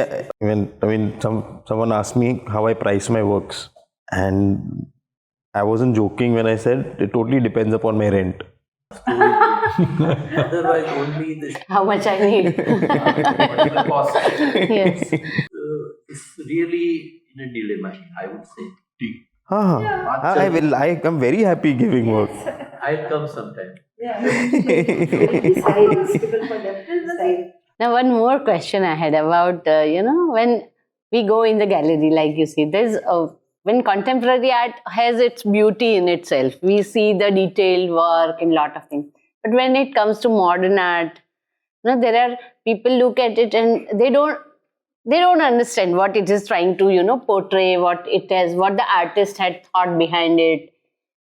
Speaker 1: someone asked me how I price my works, and I wasn't joking when I said it totally depends upon my rent.
Speaker 6: Otherwise, only this.
Speaker 2: How much I need.
Speaker 6: What is the cost?
Speaker 2: Yes.
Speaker 6: It's really in a dilemma, I would say.
Speaker 1: I'm very happy giving work.
Speaker 6: I'll come sometime.
Speaker 2: Now, one more question I had about, when we go in the gallery, like you see, when contemporary art has its beauty in itself, we see the detailed work and lot of things. But when it comes to modern art, there are people look at it and they don't understand what it is trying to, portray, what the artist had thought behind it.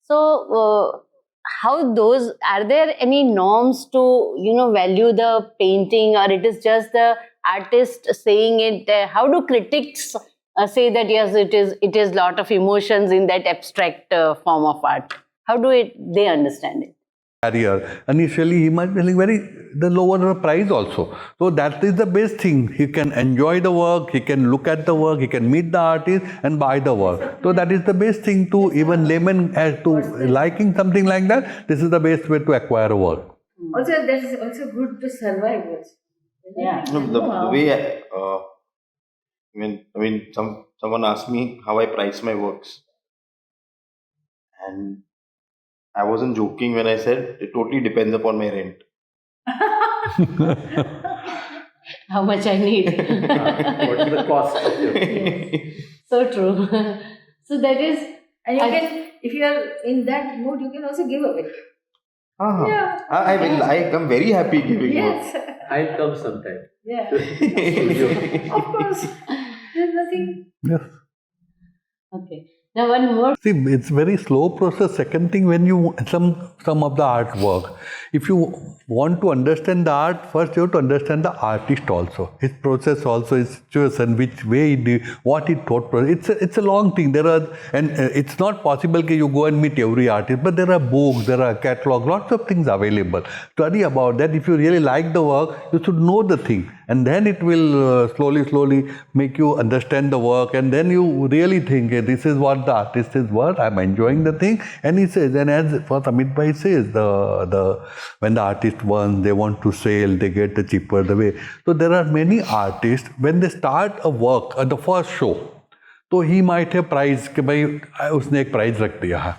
Speaker 2: So, are there any norms to, value the painting, or it is just the artist saying it? How do critics say that, yes, it is lot of emotions in that abstract form of art? How do they understand it?
Speaker 5: Career. Initially, he might be the lower price also. So that is the best thing. He can enjoy the work, he can look at the work, he can meet the artist and buy the work. So that is the best thing to even layman as to liking something like that. This is the best way to acquire a work.
Speaker 3: Also, that is also good to survive.
Speaker 2: Yeah.
Speaker 1: The way someone asked me how I price my works, and I wasn't joking when I said it totally depends upon my rent.
Speaker 2: How much I need.
Speaker 6: What is the cost of your
Speaker 2: So true. So that is...
Speaker 3: And you can, if you are in that mood, you can also give away. Yeah.
Speaker 1: I will. I am very happy giving
Speaker 3: Yes.
Speaker 6: I'll come sometime.
Speaker 3: Yeah. Of course. There's nothing.
Speaker 5: Yes.
Speaker 2: Okay. Now one more.
Speaker 5: See, it's very slow process. Second thing, when you some of the artwork, if you want to understand the art, first you have to understand the artist also, his process also, his situation, which way he did, what he thought. It's a long thing. There are, and it's not possible that you go and meet every artist, but there are books, there are catalog, lots of things available. Study about that. If you really like the work, you should know the thing, and then it will slowly make you understand the work, and then you really think, hey, this is what the artist is worth. I'm enjoying the thing. And he says, and as what Amit Bhai says, when the artist wants, they want to sell, they get the cheaper the way. So there are many artists, when they start a work at the first show, so he might have price कि भाई उसने एक price रख दिया है.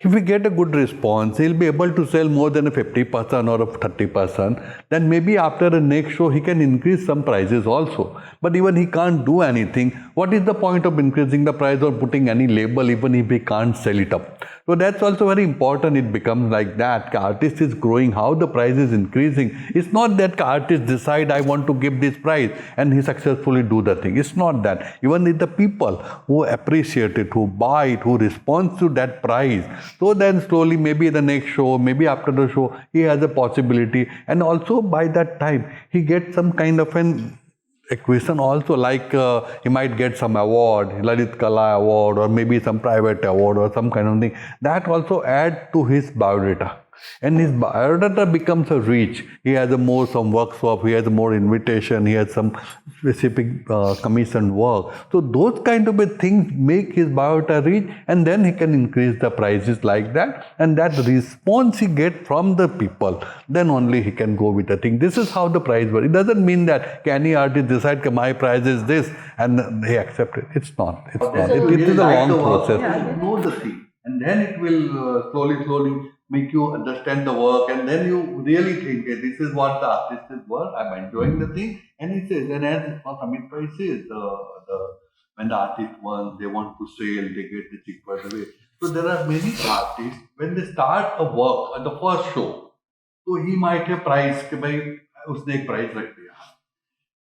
Speaker 5: If we get a good response, he'll be able to sell more than a 50% or a 30%. Then maybe after the next show, he can increase some prices also. But even he can't do anything. What is the point of increasing the price or putting any label even if he can't sell it up? So that's also very important. It becomes like that. The artist is growing, how the price is increasing. It's not that the artist decide I want to give this price and he successfully do the thing. It's not that. Even if the people who appreciate it, who buy it, who respond to that price, so then slowly maybe the next show, maybe after the show, he has a possibility. And also by that time, he gets some kind of an acquisition also, like he might get some award, Lalit Kala award, or maybe some private award or some kind of thing. That also add to his biodata. And his biodata becomes a reach. He has a more some workshop, he has a more invitation, he has some specific commissioned work. So those kind of things make his biodata rich, and then he can increase the prices like that. And that response he get from the people, then only he can go with the thing. This is how the price works. It doesn't mean that any artist decide that my price is this and he accept it. It's not. It's not. It is a long process.
Speaker 6: You know the thing.
Speaker 5: And then it will slowly make you understand the work, and then you really think, hey, this is what the artist is worth. I'm enjoying the thing. And he says, and as Amit Bhai says, when the artist wants, they want to sell, they get the cheaper the way. So there are many artists, when they start a work at the first show, so he might have price कि भाई उसने एक price रख दिया.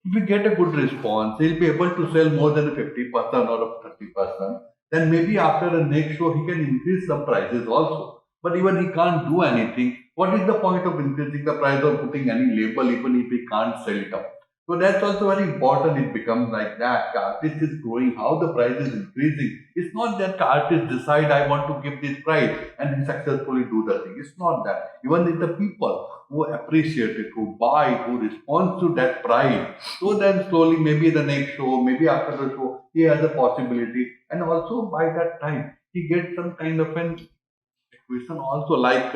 Speaker 5: If we get a good response, he'll be able to sell more than a 50% or a 30%. Then maybe after the next show, he can increase some prices also. But even he can't do anything. What is the point of increasing the price or putting any label even if he can't sell it up? So that's also very important. It becomes like that. The artist is growing, how the price is increasing. It's not that the artist decide I want to give this price and he successfully do the thing. It's not that. Even if the people who appreciate it, who buy it, who respond to that price, so then slowly maybe the next show, maybe after the show, he has a possibility. And also by that time, he gets some kind of an acquisition also, like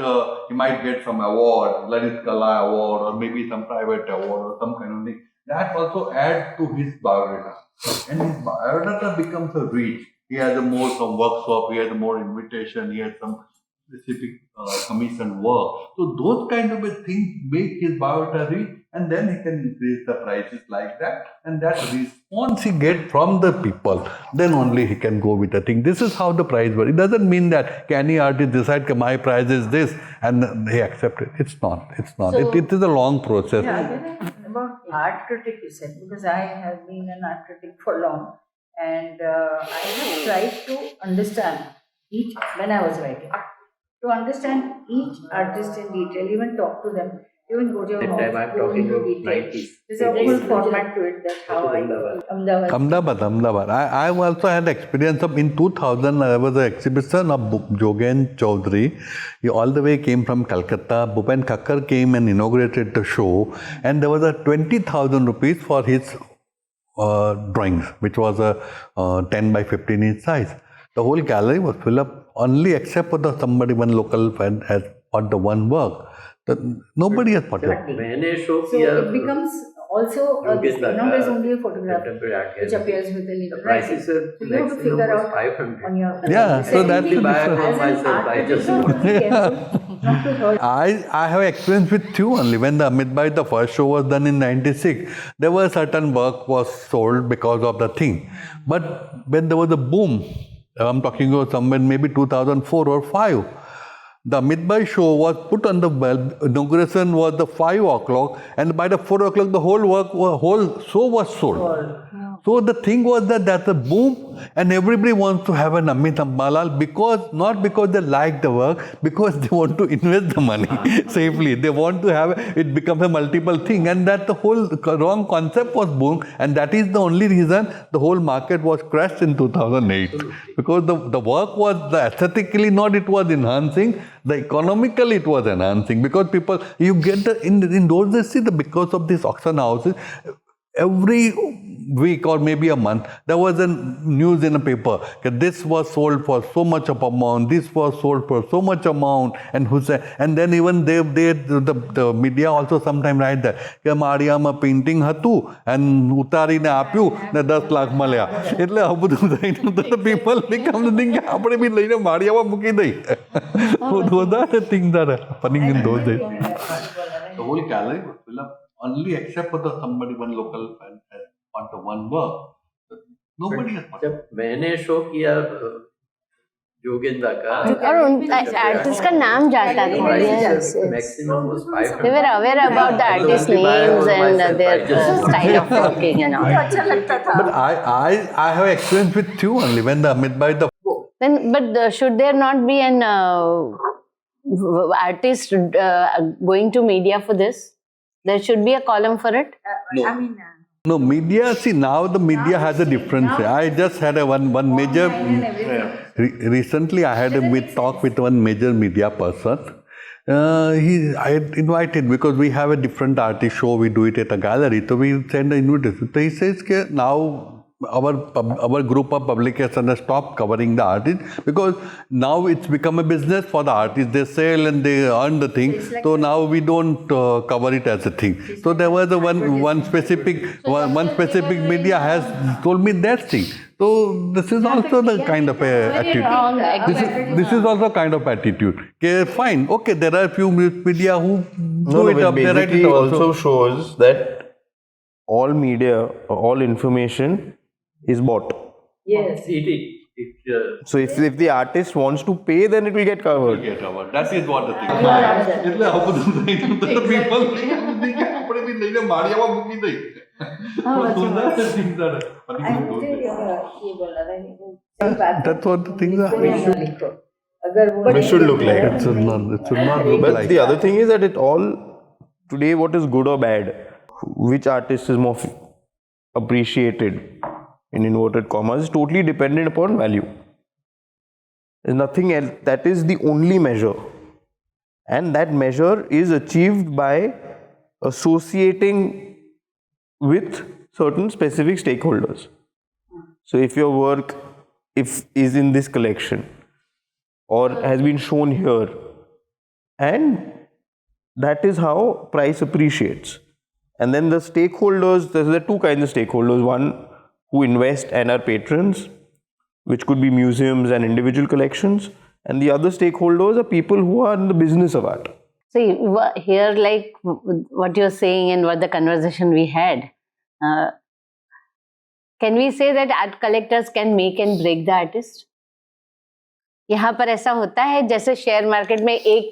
Speaker 5: he might get some award, Lalit Kala award, or maybe some private award or some kind of thing. That also adds to his biodata. And his biodata becomes a reach. He has a more some workshop, he has a more invitation, he has some specific commission work. So those kind of things make his biodata rich, and then he can increase the prices like that. And that response he get from the people, then only he can go with the thing. This is how the price works. It doesn't mean that any artist decide that my price is this and he accept it. It's not. It's not.
Speaker 2: So,
Speaker 5: it is a long process.
Speaker 3: Yeah, about art critic, you said, because I have been an art critic for long, and I have tried to understand each, when I was writing, to understand each artist in detail, even talk to them, even go to your
Speaker 6: That time
Speaker 3: house,
Speaker 6: I'm
Speaker 3: go
Speaker 6: talking
Speaker 3: into
Speaker 6: about
Speaker 3: detail.
Speaker 6: 90s.
Speaker 3: There's a whole format to it, that how I
Speaker 5: Ahmedabad. I've also had experience of, in 2000, there was an exhibition of Jogen Chaudhary. He all the way came from Calcutta. Bhupen Thakkar came and inaugurated the show, and there was a 20,000 rupees for his drawings, which was a 10 by 15 inch size. The whole gallery was filled up, only except for one local fan has bought the one work. Nobody has bought it.
Speaker 6: मैंने show
Speaker 3: So
Speaker 6: किया
Speaker 3: it becomes also,
Speaker 6: Yogesh
Speaker 3: now there's
Speaker 6: Thakkar,
Speaker 3: only a photograph
Speaker 6: contemporary art
Speaker 3: which
Speaker 6: gallery.
Speaker 3: appears with the
Speaker 6: The
Speaker 3: little
Speaker 6: prices
Speaker 3: writing.
Speaker 6: are
Speaker 3: So you have to
Speaker 6: like
Speaker 3: figure
Speaker 6: almost
Speaker 3: out
Speaker 6: 500.
Speaker 3: on your
Speaker 5: Yeah, so that's
Speaker 6: Only
Speaker 5: the
Speaker 6: buy
Speaker 5: difference.
Speaker 6: from
Speaker 3: as an
Speaker 6: myself. I
Speaker 3: artist,
Speaker 6: just
Speaker 3: you have to be careful not to hurt.
Speaker 5: I have experience with you only. When the Amit Bhai, the first show was done in 96, there was certain work was sold because of the thing. But when there was a boom, I'm talking about somewhere maybe 2004 or 5, The Amit show was put on the inauguration was the 5 o'clock, and by the 4 o'clock the whole show was sold. So the thing was that that's a boom, and everybody wants to have an Amit Ambalal not because they like the work, because they want to invest the money safely. They want to have it become a multiple thing, and that the whole wrong concept was boom, and that is the only reason the whole market was crashed in 2008. Because the work was aesthetically it was enhancing, the economically it was enhancing, because people, you get in those days, see, because of these auction houses, every week or maybe a month, there was a news in a paper that this was sold for so much of amount, this was sold for so much amount, and then even the media also sometimes write that કે માળિયામાં painting હતું and ઉતારીને આપ્યું ને 10 લાખ મળ્યા, એટલે આ બધું થઈને the people become the thing કે આપણે બી લઈને માળિયામાં મૂકી દઈ. Those are the things that are happening in those days. The whole gallery was filled up only except for one local fan has want to one work. Nobody has.
Speaker 6: जब मैंने show किया जोगेंद्र का,
Speaker 2: और आर्टिस्ट का नाम जानता था.
Speaker 6: Maximum was 500.
Speaker 2: They were aware about the artist names and their style of working and all.
Speaker 5: But I have experience with two only when the Amit Bhai
Speaker 2: But should there not be an artist going to media for this? There should be a column for it.
Speaker 5: No, media, see, now the media has a difference. I just had one major, recently I had a talk with one major media person. I invited, because we have a different artist show, we do it at a gallery, so we send an invitation. So he says that now our group of publications has stopped covering the artists, because now it's become a business for the artists. They sell and they earn the thing. So now we don't cover it as a thing. So there was one specific media has told me that thing. So this is also the kind of a attitude. This is also kind of attitude. Okay, fine. Okay, there are a few media who do it up.
Speaker 1: Basically, it also shows that all media, all information is bought.
Speaker 6: Yes, it is.
Speaker 1: So if the artist wants to pay, then it will get covered.
Speaker 5: That is what the thing is. એટલે આ બધું the people think આપણે બી લઈને માળિયામાં મૂકી દઈ. That's what the things are.
Speaker 1: It should look like it.
Speaker 5: It should not look
Speaker 1: But
Speaker 5: like
Speaker 1: the other thing is that it all, today, what is good or bad, which artist is more appreciated, in inverted commas, is totally dependent upon value. There's nothing else. That is the only measure. And that measure is achieved by associating with certain specific stakeholders. So if your work is in this collection or has been shown here, and that is how price appreciates. And then the stakeholders, there are two kinds of stakeholders. One who invest and are patrons, which could be museums and individual collections. And the other stakeholders are people who are in the business of art.
Speaker 2: So here, like what you're saying and what the conversation we had, can we say that art collectors can make and break the artist? यहाँ पर ऐसा होता है जैसे share market में एक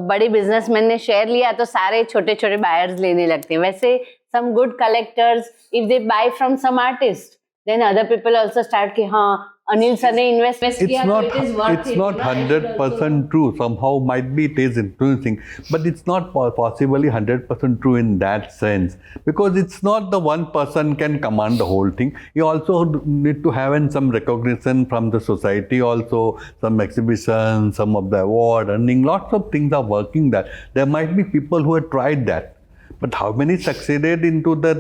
Speaker 2: बड़े businessman ने शेयर लिया तो सारे छोटे छोटे बायर्स लेने लगते हैं. वैसे some good collectors, if they buy from some artist, then other people also start कि हाँ Anil Sir ने invest किया तो it is worth it.
Speaker 5: It's not 100% true. Somehow might be it is influencing, but it's not possibly 100% true in that sense, because it's not the one person can command the whole thing. You also need to have some recognition from the society, also some exhibition, some of the award earning, lots of things are working that. There might be people who have tried that, but how many succeeded into the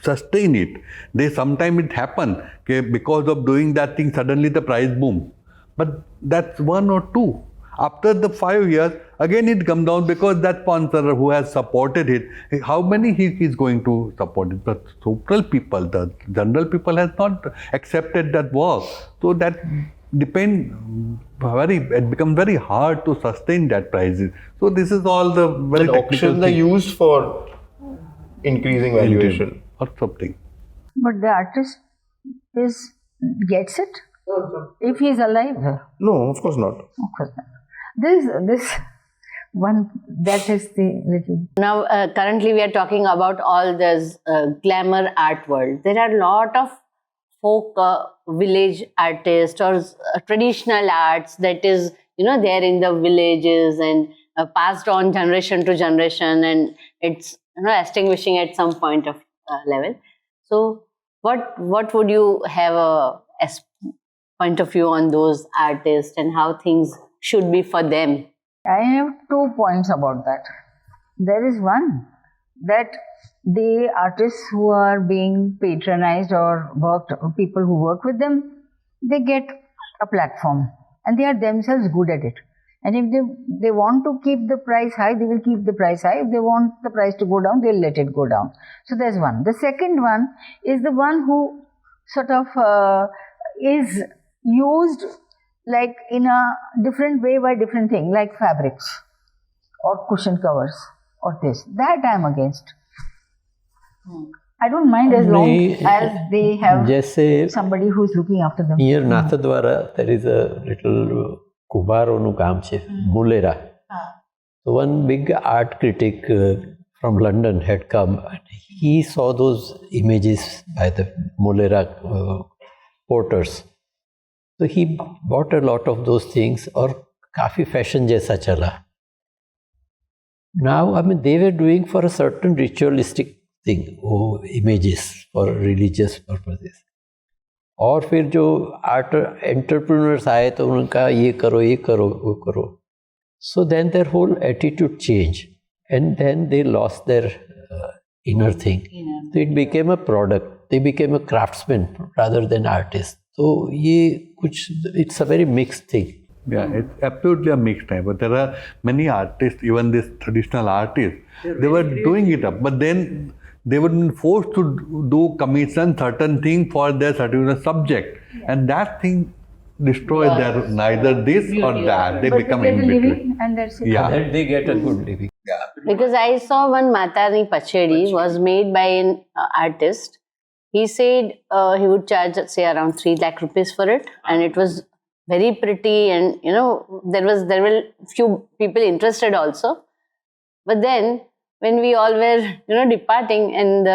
Speaker 5: sustain it? They sometimes it happen because of doing that thing, suddenly the price boom. But that's 1 or 2. After the 5 years, again it comes down because that sponsor who has supported it, how many he is going to support it? But social people, the general people has not accepted that work. So that it becomes very hard to sustain that prices. So this is all the very technical
Speaker 1: auctions are used for increasing valuation
Speaker 5: or something.
Speaker 3: But the artist gets it if he is alive.
Speaker 1: No, of course not.
Speaker 3: Of course not. This one, that is the little.
Speaker 2: Now, currently we are talking about all this glamour art world. There are a lot of folk village artists or traditional arts that is, there in the villages and passed on generation to generation, and it's extinguishing at some point of level. So, what would you have a point of view on those artists and how things should be for them?
Speaker 3: I have 2 points about that. There is one, that the artists who are being patronized or people who work with them, they get a platform and they are themselves good at it. And if they want to keep the price high, they will keep the price high. If they want the price to go down, they'll let it go down. So there's one. The second one is the one who sort of is used like in a different way by different thing, like fabrics or cushion covers or this. That I'm against. I don't mind as long as they have somebody who's looking after them.
Speaker 4: Near Nathadwara, there is a little Kubaroનું કામ છે, Mulera. So one big art critic from London had come and he saw those images by the Mulera porters. So he bought a lot of those things और काफी fashion जैसा चला. Now, I mean, they were doing for a certain ritualistic thing, images for religious purposes. और फिर जो art entrepreneurs आए तो उनका ये करो वो करो. So then their whole attitude changed and then they lost their inner thing. So it became a product. They became a craftsman rather than artist. So it's a very mixed thing.
Speaker 5: Yeah, it's absolutely a mixed type. But there are many artists, even these traditional artists, they were doing it up. But then they were forced to commission certain thing for their particular subject. And that thing destroys their neither this or that. They become in between.
Speaker 3: And that's it.
Speaker 5: Yeah.
Speaker 4: And they get a good living.
Speaker 5: Yeah.
Speaker 2: Because I saw one Matani Pachedi was made by an artist. He said he would charge, say, around 3 lakh rupees for it, and it was very pretty, and there were few people interested also. But then when we all were departing, and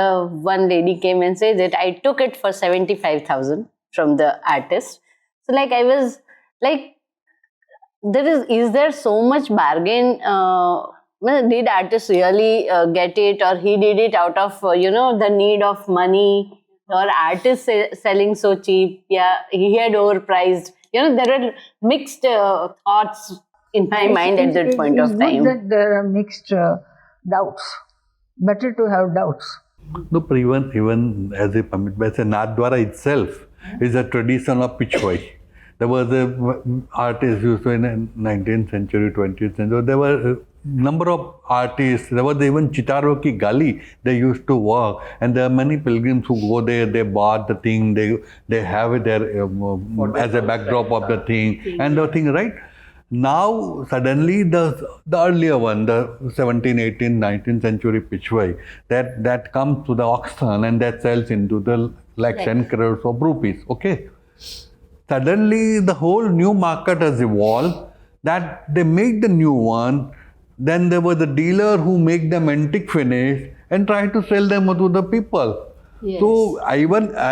Speaker 2: one lady came and said that I took it for 75,000 from the artist. So like I was like, is there so much bargain? Did artist really get it, or he did it out of the need of money? Or artist selling so cheap, yeah, he had overpriced. There were mixed thoughts in my mind at that point of time.
Speaker 3: That there are mixed doubts. Better to have doubts.
Speaker 5: No, but even as a Amit said, Nathdwara itself is a tradition of pitchway. There was an artist used to in the 19th century, 20th century. There were number of artists. There was even Chitaro ki Gali. They used to work, and there are many pilgrims who go there. They bought the thing. They have it there as a backdrop of the thing, and the thing, right? Now suddenly the earlier one, the 17th, 18th, 19th century pitchway, that comes to the auction and that sells into the like 10 crores of rupees. Okay. Suddenly the whole new market has evolved, that they make the new one. Then there was the dealer who make them antique finish and try to sell them to the people.
Speaker 2: Yes.
Speaker 5: So I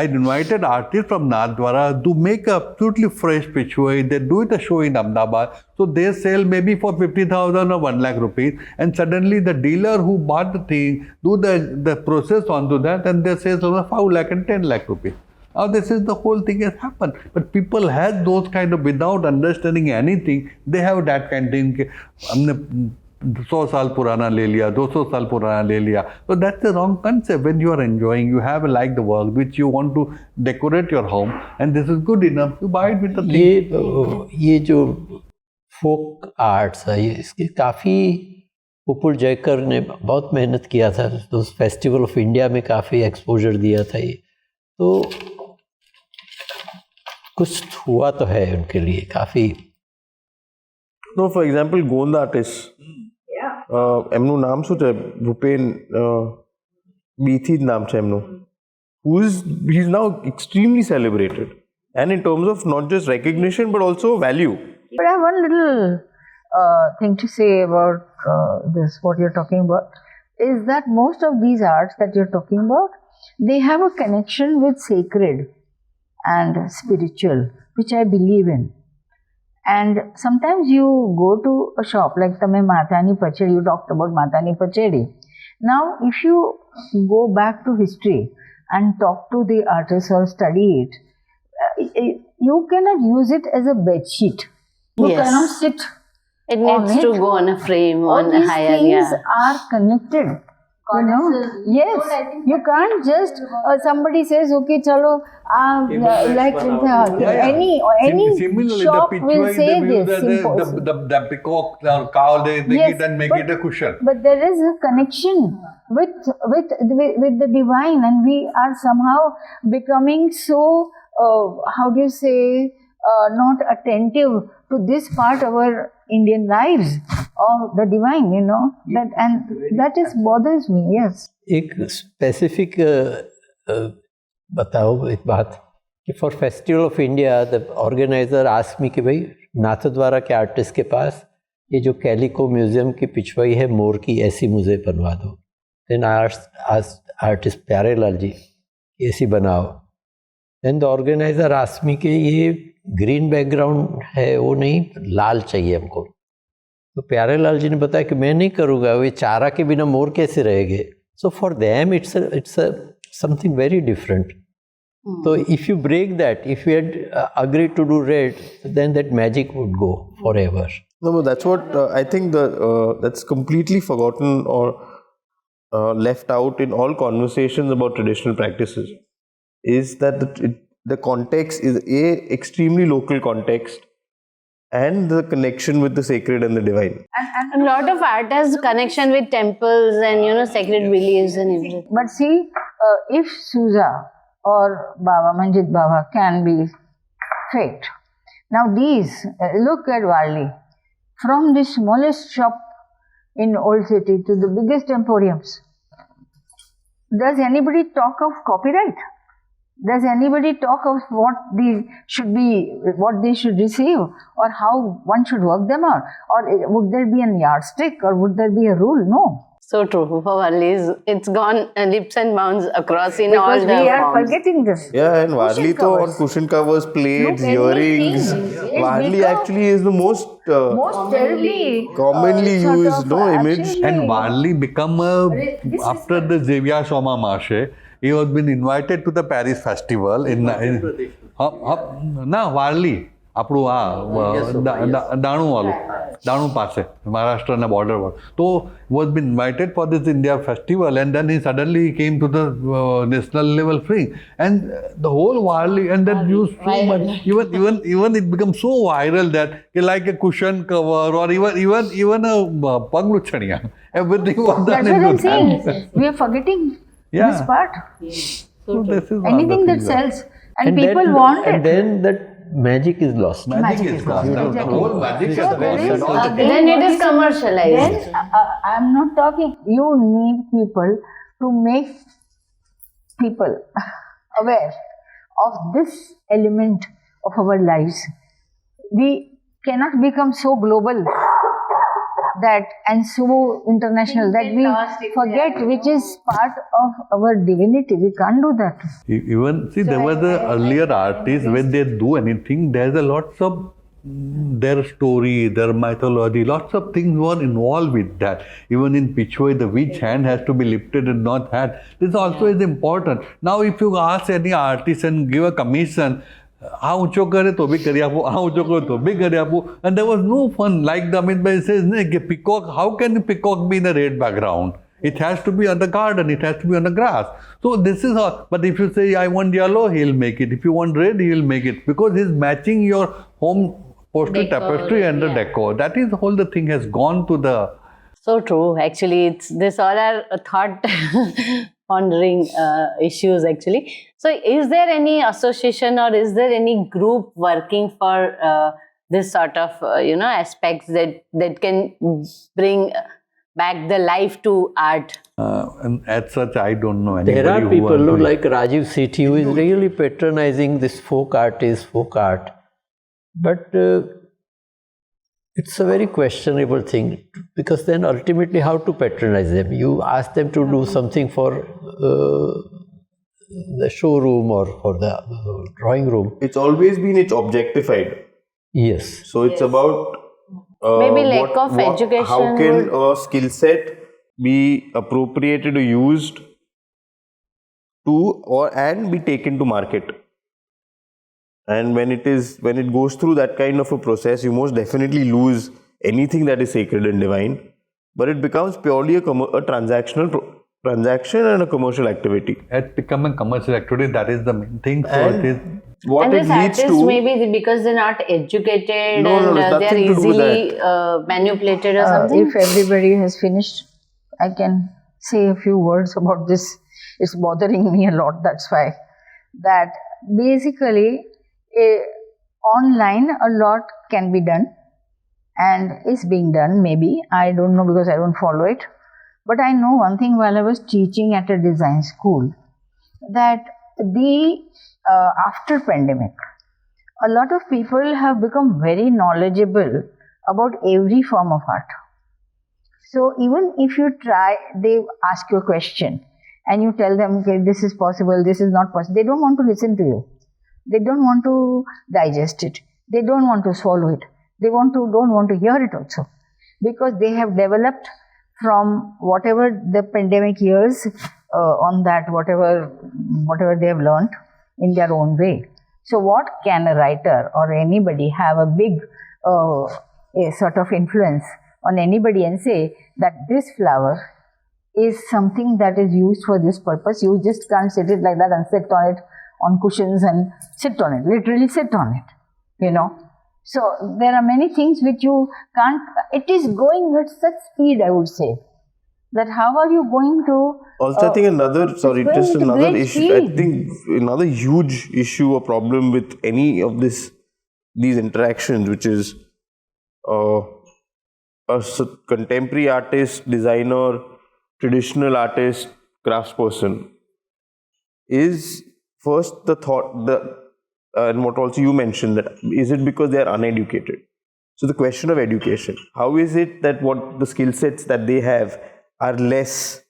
Speaker 5: invited artists from Nathdwara to make a absolutely fresh pitchway. They do a show in Ahmedabad. So they sell maybe for 50,000 or 1 lakh rupees. And suddenly the dealer who bought the thing do the process onto that, and they sell for 5 lakh and 10 lakh rupees. Now this is the whole thing has happened. But people have those kind of, without understanding anything, they have that kind of thing. 100 साल पुराना ले लिया, 200 साल पुराना ले लिया. So that's the wrong concept. When you are enjoying, you have like the work which you want to decorate your home, and this is good enough, you buy it with the thing.
Speaker 4: ये जो folk arts है, इसके काफ़ी उपल जयकर ने बहुत मेहनत किया था. तो फेस्टिवल ऑफ इंडिया में काफ़ी एक्सपोजर दिया था ये. तो कुछ हुआ तो है उनके लिए काफ़ी.
Speaker 1: No, for example, Gond artists. એમનું નામ શું છે? ભૂપેન બીથી જ નામ છે એમનું. He's now extremely celebrated, and in terms of not just recognition but also value.
Speaker 3: But I have one little thing to say about this, what you're talking about, is that most of these arts that you're talking about, they have a connection with sacred and spiritual, which I believe in. And sometimes you go to a shop like Tame Matani Pachedi, you talked about Matani Pachedi. Now, if you go back to history and talk to the artist or study it, you cannot use it as a bed sheet. You
Speaker 2: Yes.
Speaker 3: cannot sit.
Speaker 2: It needs
Speaker 3: on
Speaker 2: to
Speaker 3: it.
Speaker 2: go on a frame,
Speaker 3: All
Speaker 2: on a
Speaker 3: these
Speaker 2: higher,
Speaker 3: things
Speaker 2: yeah.
Speaker 3: are connected. You know? Yes, you can't just somebody says, okay, chalo, like any
Speaker 5: Similarly,
Speaker 3: shop
Speaker 5: the
Speaker 3: will
Speaker 5: pitchway,
Speaker 3: say
Speaker 5: they use
Speaker 3: this. Simple.
Speaker 5: the peacock or cow, they
Speaker 3: Yes,
Speaker 5: it and make
Speaker 3: but-
Speaker 5: it a cushion.
Speaker 3: But there is a connection with the divine, and we are somehow becoming so how do you say not attentive to this part of our Indian lives of the divine, you know, that is bothers me. Yes.
Speaker 4: एक specific बताओ एक बात कि for festival of India the organizer ask me कि भाई नाथद्वारा के artist के पास ये जो कैलिको म्यूजियम की पिछवाई है मोर की, ऐसी मुझे बनवा दो. देन आर्टिस्ट प्यारेलाल जी ऐसी बनाओ. Then the organizer ask me कि ये ग्रीन बैकग्राउंड है, वो नहीं, लाल चाहिए हमको. तो प्यारेलाल जी ने बताया कि मैं नहीं करूँगा, ये चारा के बिना मोर कैसे रहेंगे. So for them, it's something very different. So if you break that, if you had agreed to do red, then that magic would go forever.
Speaker 1: No, but that's what I think that's completely forgotten or left out in all conversations about traditional practices. Is that the context is extremely local context, and the connection with the sacred and the divine.
Speaker 2: A lot of art has connection with temples and sacred beliefs and everything.
Speaker 3: But see, if Souza or Baba, Manjit Baba can be faked. Now these, look at Varli. From the smallest shop in Old City to the biggest emporiums. Does anybody talk of copyright? Does anybody talk of what they should be, what they should receive, or how one should work them out? Or would there be a yardstick, or would there be a rule? No.
Speaker 2: So true. For Varli's, it's gone leaps and bounds across in all
Speaker 3: Because
Speaker 2: the
Speaker 3: we are
Speaker 2: forms.
Speaker 3: forgetting this.
Speaker 1: Yeah, and Varli to on
Speaker 3: covers.
Speaker 1: cushion covers, plates,
Speaker 3: Look,
Speaker 1: earrings.
Speaker 3: anything.
Speaker 1: Varli
Speaker 3: Because
Speaker 1: actually is the most
Speaker 3: most terribly
Speaker 1: commonly
Speaker 3: sort
Speaker 1: used
Speaker 3: of,
Speaker 1: image.
Speaker 3: actually-
Speaker 5: And Varli become
Speaker 3: This
Speaker 5: after the Xavier Shoma Marshe, he was been invited to the Paris festival in Varli. આપણું દાણું પાસે મહારાષ્ટ્રના border પર. તો was been invited for this India festival, and then he suddenly came to the national level thing, and the whole Varli, and that used so much, even it becomes so viral that like a cushion cover or even a pagluchaniya, everything was done
Speaker 3: That's what
Speaker 5: into
Speaker 3: I'm saying.
Speaker 5: that.
Speaker 3: We are forgetting
Speaker 5: Yeah.
Speaker 3: this part.
Speaker 5: So this is one of
Speaker 3: Anything
Speaker 5: the
Speaker 3: that
Speaker 5: things
Speaker 3: sells. And people want
Speaker 4: and
Speaker 3: it.
Speaker 4: then that magic is lost.
Speaker 5: Magic is lost. The whole magic is
Speaker 3: So there is
Speaker 5: lost.
Speaker 2: Then it is commercialized.
Speaker 3: Then I'm not talking. You need people to make people aware of this element of our lives. We cannot become so global that and so international that we forget which is part of our divinity. We can't do that.
Speaker 5: Even see, there was a earlier artist when they do anything, there's a lots of their story, their mythology, lots of things were involved with that. Even in Pichwai, the which hand has to be lifted and not had. This also is important. Now, if you ask any artist and give a commission, આ ઊંચો કરે તો બી કરી આપો, આ ઊંચો કરે તો બી કરી આપો, and there was no fun. Like the Amit Bhai says, peacock, how can peacock be in a red background? It has to be on the garden, it has to be on the grass. So this is how, but if you say, I want yellow, he'll make it. If you want red, he'll make it. Because he's matching your home postal tapestry and the decor. That is all the thing has gone to the...
Speaker 2: So true. Actually, this all are thought pondering issues actually. So is there any association or is there any group working for this sort of aspects that can bring back the life to art?
Speaker 5: And as such, I don't know anybody
Speaker 4: There are
Speaker 5: who
Speaker 4: people
Speaker 5: doing-
Speaker 4: like Rajiv Sethi who is really patronizing this folk art. But It's a very questionable thing, because then ultimately how to patronize them? You ask them to do something for the showroom or for the drawing room.
Speaker 1: It's always been objectified.
Speaker 4: Yes.
Speaker 1: So it's about
Speaker 2: Maybe lack of education
Speaker 1: How can a skill set be appropriated or used and be taken to market? And when it goes through that kind of a process, you most definitely lose anything that is sacred and divine. But it becomes purely a transaction and a commercial activity.
Speaker 5: It's becoming commercial activity. That is the main thing. So it is.
Speaker 2: And these artists, maybe because they're not educated and they're easily manipulated or something.
Speaker 3: If everybody has finished, I can say a few words about this. It's bothering me a lot. That's why. That basically, online a lot can be done and is being done. Maybe I don't know because I don't follow it. But I know one thing while I was teaching at a design school, that after pandemic, a lot of people have become very knowledgeable about every form of art. So even if you try, they ask you a question and you tell them, okay, this is possible, this is not possible. They don't want to listen to you. They don't want to digest it. They don't want to swallow it. They don't want to hear it also, because they have developed from whatever the pandemic years on that, whatever they have learned in their own way. So what can a writer or anybody have a big a sort of influence on anybody and say that this flower is something that is used for this purpose? You just can't sit it like that and sit on it on cushions and sit on it, literally sit on it, you know. So there are many things which you can't, it is going at such speed, I would say, that how are you going to...
Speaker 1: Also, I think another issue, I think another huge issue or problem with any of these interactions, which is a contemporary artist, designer, traditional artist, craftsperson, is first the thought, and what also you mentioned, that is it because they are uneducated? So the question of education, how is it that what the skill sets that they have are less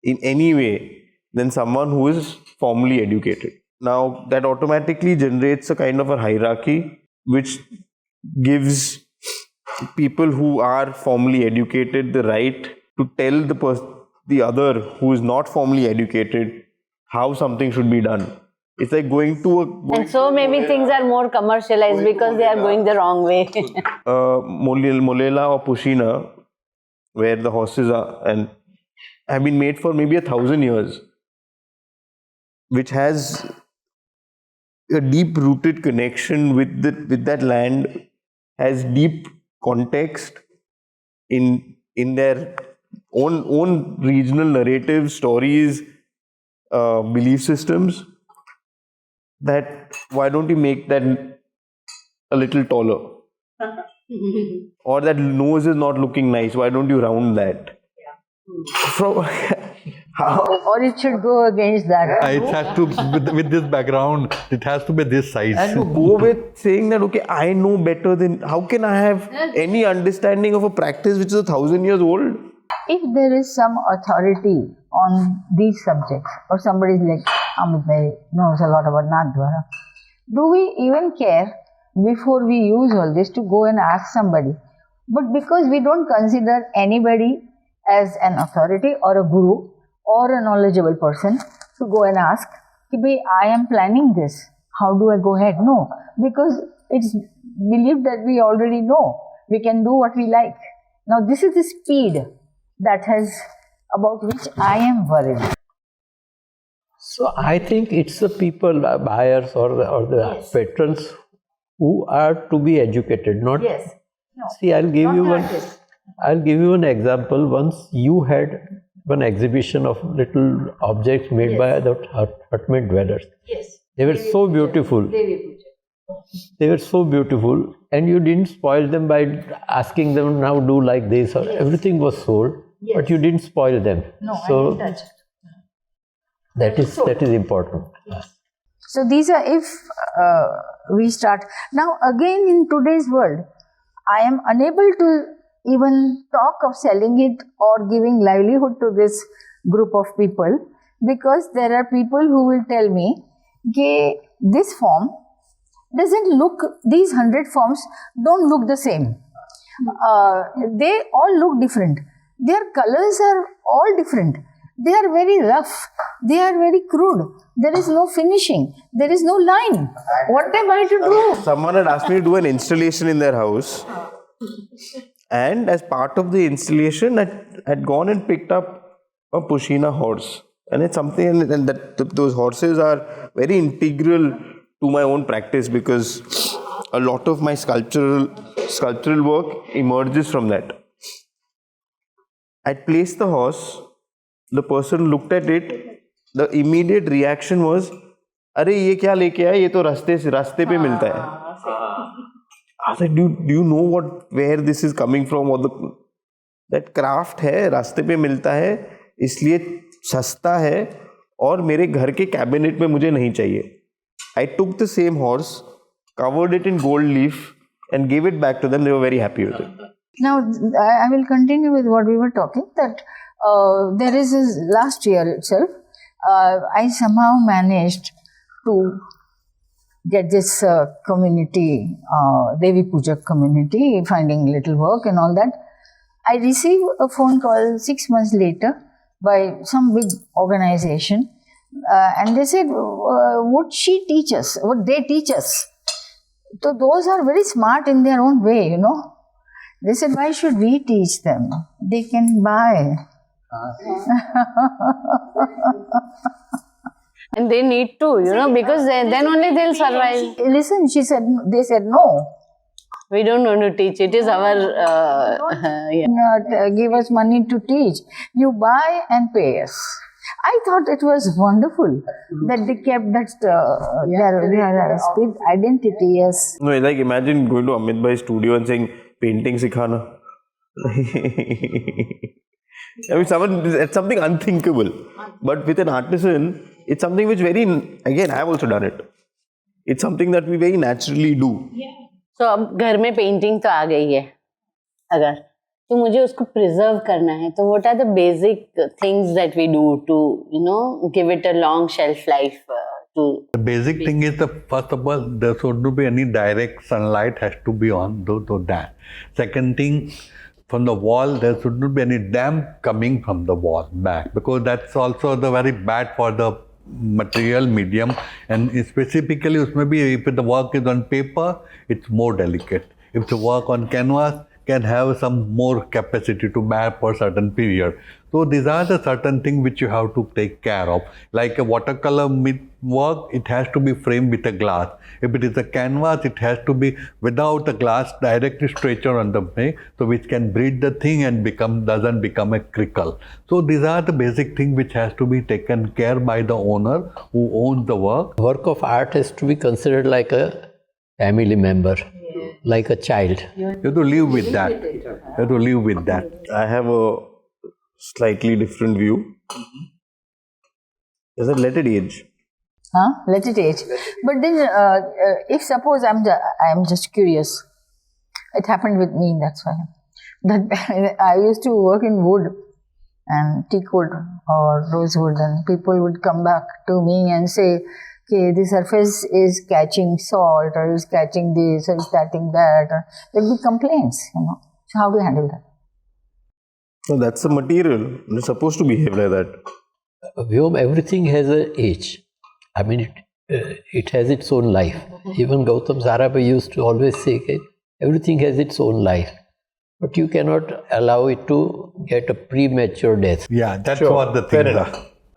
Speaker 1: in any way than someone who is formally educated? Now that automatically generates a kind of a hierarchy which gives people who are formally educated the right to tell the other who is not formally educated how something should be done. It's like going to a...
Speaker 2: And so maybe things are more commercialized because they are going the wrong way.
Speaker 1: Molela or Pushina, where the horses are and have been made for maybe 1,000 years, which has a deep-rooted connection with that land, has deep context in their own regional narratives, stories, belief systems. That why don't you make that a little taller? Or that nose is not looking nice, why don't you round that? From
Speaker 3: or it should go against that.
Speaker 5: It has to, with this background, it has to be this size.
Speaker 1: And to go with saying that, okay, I know better than, how can I have any understanding of a practice which is 1,000 years old?
Speaker 3: If there is some authority on these subjects, or somebody is like, Amit knows a lot about Nathdwara, do we even care before we use all this to go and ask somebody? But because we don't consider anybody as an authority or a guru or a knowledgeable person to go and ask, I am planning this, how do I go ahead? No, because it's believed that we already know, we can do what we like. Now this is the speed about which I am worried.
Speaker 4: So I think it's the people, buyers or the patrons who are to be educated, not...
Speaker 3: Yes. No.
Speaker 4: See, I'll give you an example. Once you had one exhibition of little objects made by the hut-made dwellers.
Speaker 3: Yes.
Speaker 4: They were so beautiful. They were so beautiful, and you didn't spoil them by asking them now do like this, or everything was sold, but you didn't spoil them.
Speaker 3: No,
Speaker 4: so
Speaker 3: I didn't touch it.
Speaker 4: That is important.
Speaker 3: So these are, if we start now again in today's world, I am unable to even talk of selling it or giving livelihood to this group of people, because there are people who will tell me, okay, this form doesn't look, these 100 forms don't look the same. They all look different. Their colors are all different. They are very rough. They are very crude. There is no finishing. There is no line. What am I to do?
Speaker 1: Someone had asked me to do an installation in their house, and as part of the installation, I had gone and picked up a Pushina horse, and it's something, and those horses are very integral to my own practice, because a lot of my sculptural work emerges from that. I placed the horse. The person looked at it. The immediate reaction was, "अरे ये क्या लेके आया? ये तो रास्ते पे मिलता है." I said, do you know where this is coming from? Or that craft है, रास्ते पे मिलता है, इसलिए सस्ता है, और मेरे घर के कैबिनेट में मुझे नहीं चाहिए. I took the same horse, covered it in gold leaf, and gave it back to them. They were very happy with it.
Speaker 3: Now, I will continue with what we were talking, that there is this last year itself, I somehow managed to get this community, Devi Pujak community, finding little work and all that. I received a phone call 6 months later by some big organization, and they said, would she teach us? Would they teach us? So those are very smart in their own way, you know. They said, why should we teach them? They can buy.
Speaker 2: And they need to, you know, because then only they'll survive.
Speaker 3: Listen, they said no.
Speaker 2: We don't want to teach. It is our, yeah.
Speaker 3: Not give us money to teach. You buy and pay us. I thought it was wonderful that they kept that their spirit identity as.
Speaker 1: No, like imagine going to Amit Bhai's studio and saying, painting sikhana. I mean, it's something unthinkable. But with an artisan, it's something which again, I've also done it. It's something that we very naturally do.
Speaker 2: So अब घर में painting तो आ गई है, अगर तो मुझे उसको प्रिजर्व करना है, तो what are the basic things that we do to, you know, give it a long shelf life?
Speaker 5: The basic thing is, first of all, there shouldn't be any direct sunlight has to be on to that. Second thing, from the wall, there shouldn't be any damp coming from the wall back, because that's also very bad for the material medium, and specifically उसमें भी if the work is on paper, it's more delicate. If the work on canvas can have some more capacity to bear for certain period. So these are the certain things which you have to take care of. Like a watercolor work, it has to be framed with a glass. If it is a canvas, it has to be without a glass, directly stretched on the way, so which can breathe the thing and doesn't become a crinkle. So these are the basic things which has to be taken care by the owner who owns the work.
Speaker 4: Work of art has to be considered like a family member, like a child.
Speaker 5: You have to live with that. You have to live with that.
Speaker 1: I have a slightly different view. Is it let it age?
Speaker 3: Let it age. But then, if suppose I'm just curious, it happened with me. That's why. That I used to work in wood and teak wood or rosewood, and people would come back to me and say, "Okay, the surface is catching salt, or is catching this, or is catching that." Or there'll be complaints, you know. So how do you handle that?
Speaker 1: So that's the material. It's supposed to behave like that.
Speaker 4: Vyom, everything has an age. I mean, it has its own life. Even Gautam Sarabhai used to always say, okay, everything has its own life. But you cannot allow it to get a premature death.
Speaker 5: Yeah, that's what the thing is.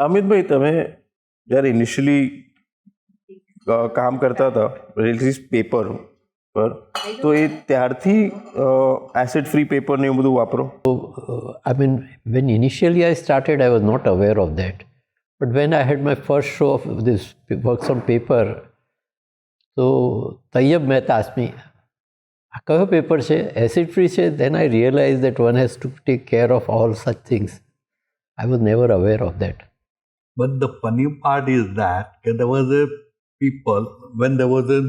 Speaker 1: Amit bhai, तमें यार initially काम करता था release paper पर, तो ये तैयार थी acid free paper नहीं वो वापरो.
Speaker 4: I mean, when initially I started, I was not aware of that. But when I had my first show of this works on paper, so Vyom Mehta asked me, "Kyo paper che? Acid free che?" Then I realized that one has to take care of all such things. I was never aware of that.
Speaker 5: But the funny part is that there was a people, when there was a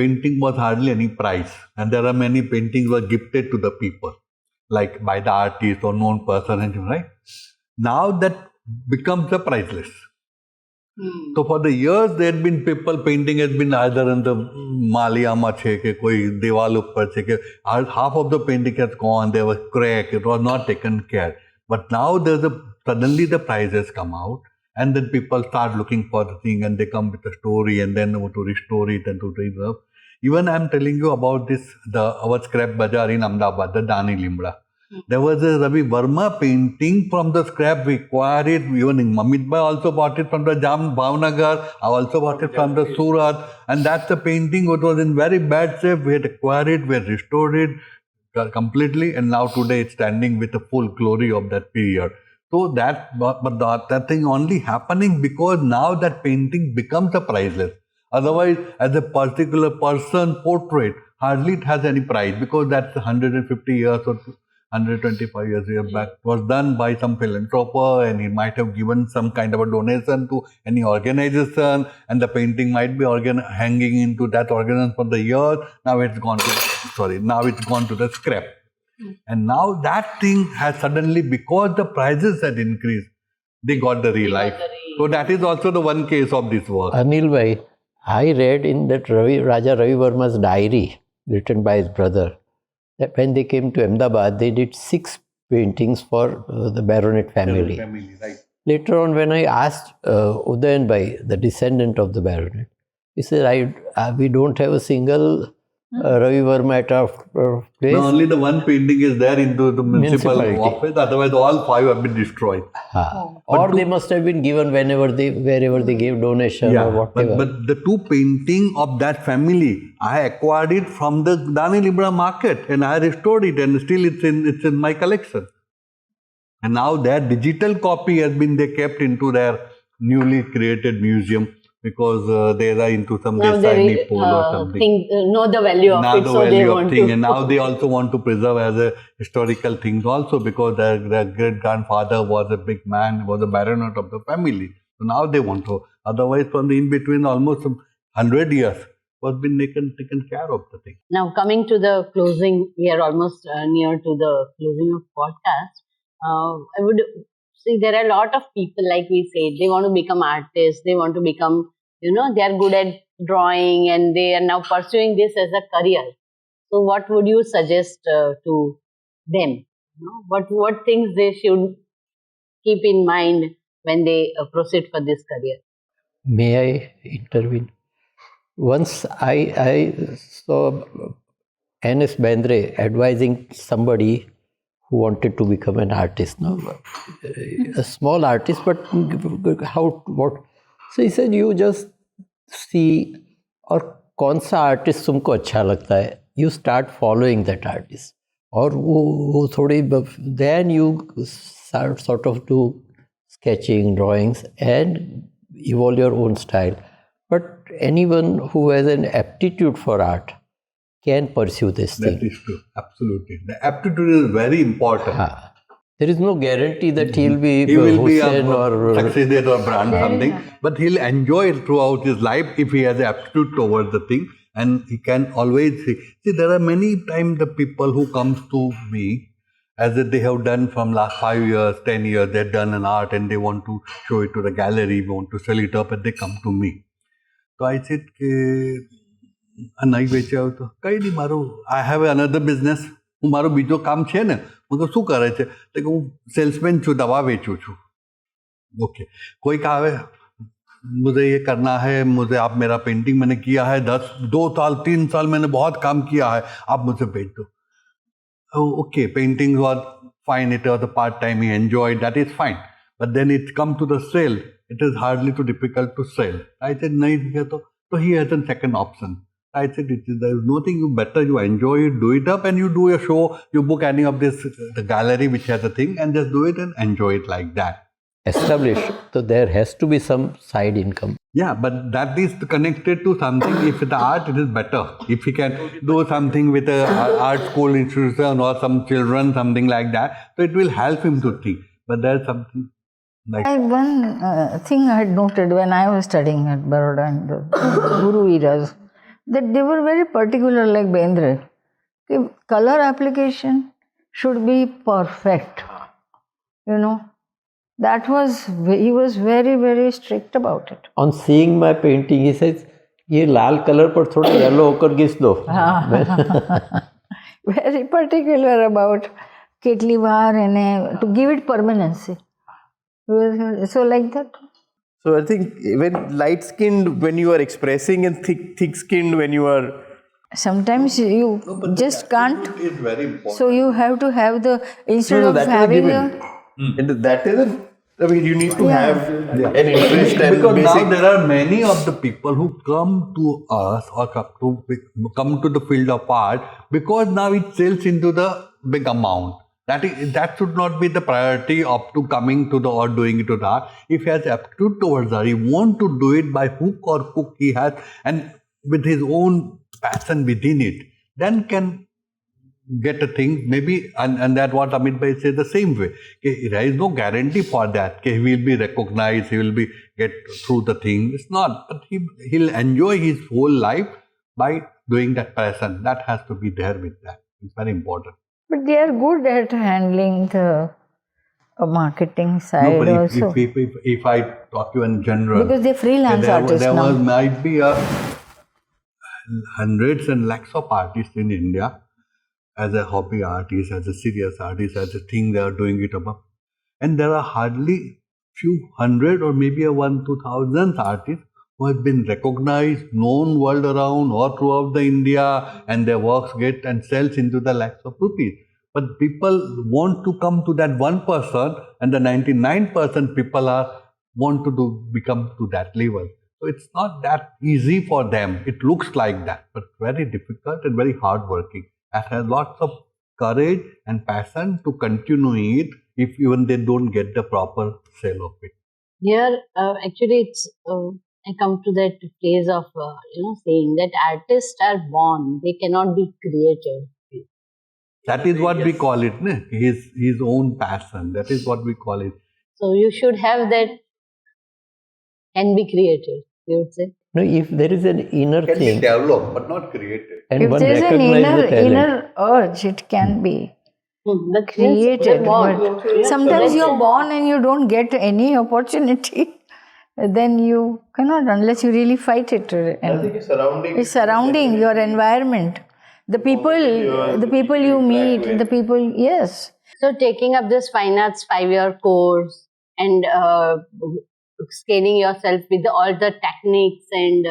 Speaker 5: painting was hardly any price, and there are many paintings were gifted to the people, like by the artist or known person, and right. Now that becomes a priceless. So for the years there had been people painting has been either in the Maliama che ke koi Deval uppar che ke half of the painting has gone, there was crack, it was not taken care. But now suddenly the prices come out, and then people start looking for the thing, and they come with a story, and then to restore it and to reserve. Even I am telling you about this, our scrap bazaar in Ahmedabad, the Dani Limra. There was a Ravi Verma painting from the scrap. We acquired it. Even Amit Bhai also bought it from the Jam Bhavnagar. I also bought it from the Surat. And that's the painting which was in very bad shape. We had acquired it, we had restored it completely. And now today it's standing with the full glory of that period. So that thing only happening because now that painting becomes a priceless. Otherwise, as a particular person portrait, hardly it has any price because that's 150 years or 125 years back was done by some philanthropist, and he might have given some kind of a donation to any organization, and the painting might be hanging into that organization for the year. Now it's gone to the scrap. And now that thing has suddenly, because the prices had increased, they got the real life. So that is also the one case of this work.
Speaker 4: Anil Bhai, I read in that Raja Ravi Verma's diary written by his brother that when they came to Ahmedabad, they did 6 paintings for the baronet family.
Speaker 5: Right.
Speaker 4: Later on, when I asked Udayan Bhai, the descendant of the baronet, he said, we don't have a single Ravi Verma at our place.
Speaker 5: No, only the one painting is there into the municipal office, otherwise all 5 have been destroyed.
Speaker 4: Or they must have been given wherever they gave donation or whatever.
Speaker 5: But the 2 painting of that family, I acquired it from the Dani Libra market, and I restored it, and still it's in my collection. And now their digital copy has been kept into their newly created museum, because they are into some Desai pole or something.
Speaker 2: Know the value of it, so they want to.
Speaker 5: And now they also want to preserve as a historical things also, because their great-grandfather was a big man, was a baronet of the family. So now they want to. Otherwise, from the in-between, almost 100 years was been taken care of the thing.
Speaker 2: Now, coming to the closing, we are almost near to the closing of podcast. I would see there are a lot of people, like we said, they want to become artists, they want to become, they are good at drawing, and they are now pursuing this as a career. So what would you suggest to them? What things they should keep in mind when they proceed for this career?
Speaker 4: May I intervene? Once I saw N.S. Bendre advising somebody who wanted to become an artist, a small artist, but what? So he said, you just see, और कौन सा artist तुमको अच्छा लगता है, you start following that artist, और वो थोड़ी, then you start sort of do sketching, drawings, and evolve your own style. But anyone who has an aptitude for art can pursue this thing.
Speaker 5: That is true, absolutely. The aptitude is very important.
Speaker 4: There is no guarantee that he will be
Speaker 5: Hussein or succeeded or brand something, but he'll enjoy it throughout his life if he has aptitude towards the thing, and he can always see. There are many times the people who comes to me as if they have done from last 5 years, 10 years, they've done an art and they want to show it to the gallery, want to sell it up, and they come to me. So I said, I have another business. મારો બીજો કામ છે ને, હું શું કરે છે તો હું સેલ્સમેન છું, દવા વેચું છું. ओके, कोई कहा मुझे ये करना है, मुझे आप मेरा पेंटिंग मैंने किया है 2 साल 3 साल मैंने बहुत काम किया है, आप मुझे भेज दो. Okay, painting was fine, it was a part time, he enjoyed, that is fine, but then it come to the sale, it is hardly too difficult to sell. I said नहीं, तो he has a second option. I said, there is nothing better, you enjoy it, do it up, and you do a show, you book any of the gallery which has a thing, and just do it and enjoy it like that.
Speaker 4: Established, so there has to be some side income.
Speaker 5: Yeah, but that is connected to something. If the art, it is better. If he can do something with a art school institution or some children, something like that, so it will help him to think. But there is something like...
Speaker 3: One thing I had noted when I was studying at Baroda in the Guru eras, that they were very particular, like Bendre. Color application should be perfect. You know, he was very, very strict about it.
Speaker 4: On seeing my painting, he says, ये लाल colour पर थोड़ा yellow होकर घिस दो.
Speaker 3: Very particular about Ketlivar and to give it permanency. So like that.
Speaker 1: So I think when light-skinned when you are expressing and thick-skinned when you are...
Speaker 3: Sometimes you just can't.
Speaker 5: It's very important.
Speaker 3: So you have to have the, instead of
Speaker 1: that
Speaker 3: having
Speaker 1: is a given. And that is I mean, you need to have an interest and
Speaker 5: because
Speaker 1: basic...
Speaker 5: now there are many of the people who come to us or come to the field of art because now it sells into the big amount. That should not be the priority of to coming to the or doing it to the art. If he has aptitude towards art, he want to do it by hook or crook he has and with his own passion within it, then can get a thing maybe, and that what Amit Bhai said the same way. There is no guarantee for that. He will be recognized, he will be get through the thing. It's not, but he'll enjoy his whole life by doing that passion. That has to be there with that. It's very important.
Speaker 3: But they are good at handling the marketing side
Speaker 5: No, but
Speaker 3: also.
Speaker 5: if I talk to you in general,
Speaker 3: Because they're freelance artists
Speaker 5: there
Speaker 3: now.
Speaker 5: might be hundreds and lakhs of artists in India as a hobby artist, as a serious artist, as a thing they are doing it about. And there are hardly few hundred or maybe 1,000-2,000 artists who have been recognized, known world around or throughout the India, and their works get and sells into the lakhs of rupees. But people want to come to that 1%, and the 99% people want to become to that level. So it's not that easy for them. It looks like that, but very difficult and very hardworking. And has lots of courage and passion to continue it if even they don't get the proper sale of it.
Speaker 2: Here, actually, it's I come to that phase of saying that artists are born; they cannot be created.
Speaker 5: That is what we call it, ne? His own passion. That is what we call it.
Speaker 2: So you should have that and be created. You would say.
Speaker 4: No, if there is an inner
Speaker 5: Can be
Speaker 4: thing
Speaker 5: developed, but not created.
Speaker 4: and
Speaker 3: If
Speaker 4: one
Speaker 3: there is an
Speaker 4: recognizes the talent,
Speaker 3: inner urge, it can be
Speaker 2: But
Speaker 3: created.
Speaker 2: born.
Speaker 3: But sometimes you're born and you don't get any opportunity. Then you cannot unless you really fight it.
Speaker 1: I think
Speaker 3: It's surrounding your environment. The people you meet, the people, yes.
Speaker 2: So taking up this fine arts 5-year course and scaling yourself with all the techniques and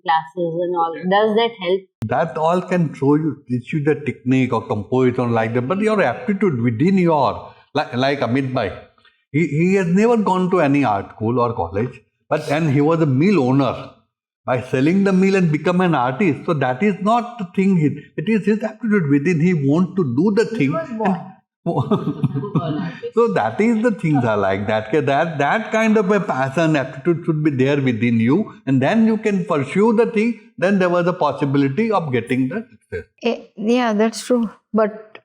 Speaker 2: classes and all, does that help?
Speaker 5: That all can teach you the technique or composition like that, but your aptitude within your, like Amit Bhai, he has never gone to any art school or college, and he was a mill owner. By selling the mill and become an artist, so that is not the thing. It is his aptitude within. He wants to do the thing. So that is the things are like that. That kind of a passion, aptitude should be there within you, and then you can pursue the thing. Then there was a possibility of getting the success.
Speaker 3: Yeah, that's true. But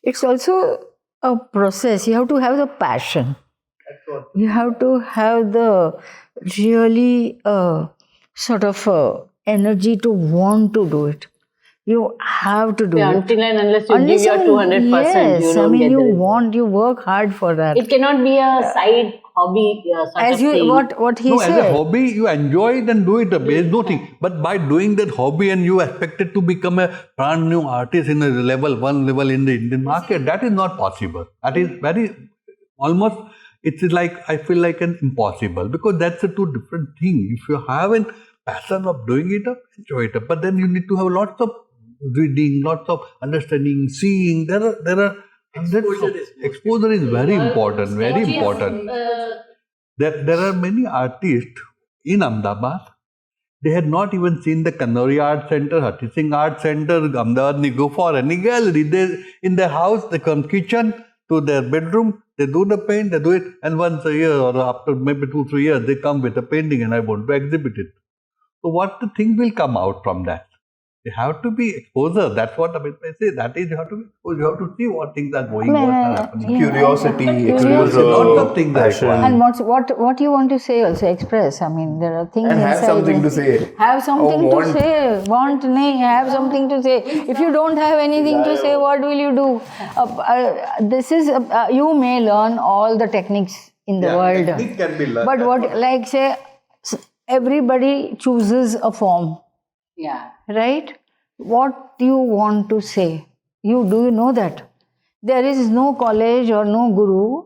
Speaker 3: it's also a process. You have to have the passion. You have to have the really sort of energy to want to do it. You have to do it.
Speaker 2: Until and unless you give your 200%,
Speaker 3: yes,
Speaker 2: you don't get the result.
Speaker 3: you work hard for that.
Speaker 2: It cannot be a side hobby sort of thing.
Speaker 3: What he
Speaker 5: No,
Speaker 3: said.
Speaker 5: as a hobby, you enjoy it and do it. There is nothing. But by doing that hobby and you expected to become a brand new artist in a one level in the Indian market, that is not possible. That is almost, it's like, I feel like an impossible, because that's a two different thing. If you have a passion of doing it, enjoy it. But then you need to have lots of reading, lots of understanding, seeing. There are exposure is very important, very important. There are many artists in Ahmedabad. They had not even seen the Kanori Art Center, Hati Singh Art Center, Ahmedabad Nigo for any gallery. They in their house, they come kitchen to their bedroom, they do the paint, they do it, and once a year or after maybe 2-3 years, they come with a painting and I want to exhibit it. So what the thing will come out from that? You have to be exposure. That's what Amit say. That is, you have to be exposed. You have to see what things are going, what are happening.
Speaker 1: Curiosity,
Speaker 5: Curiosity, lots of things are
Speaker 1: passion.
Speaker 5: required.
Speaker 3: And what you want to say also express. I mean, there are things
Speaker 1: And have
Speaker 3: inside
Speaker 1: something
Speaker 3: you.
Speaker 1: to say.
Speaker 3: Have something
Speaker 1: Or
Speaker 3: to
Speaker 1: want.
Speaker 3: say. Want, nahi, have something to say. If you don't have anything to say, what will you do? This is, you may learn all the techniques in the world.
Speaker 5: Technique can be learned.
Speaker 3: But what, like say, everybody chooses a form,
Speaker 2: Yeah.
Speaker 3: right? What you want to say, do you know that? There is no college or no guru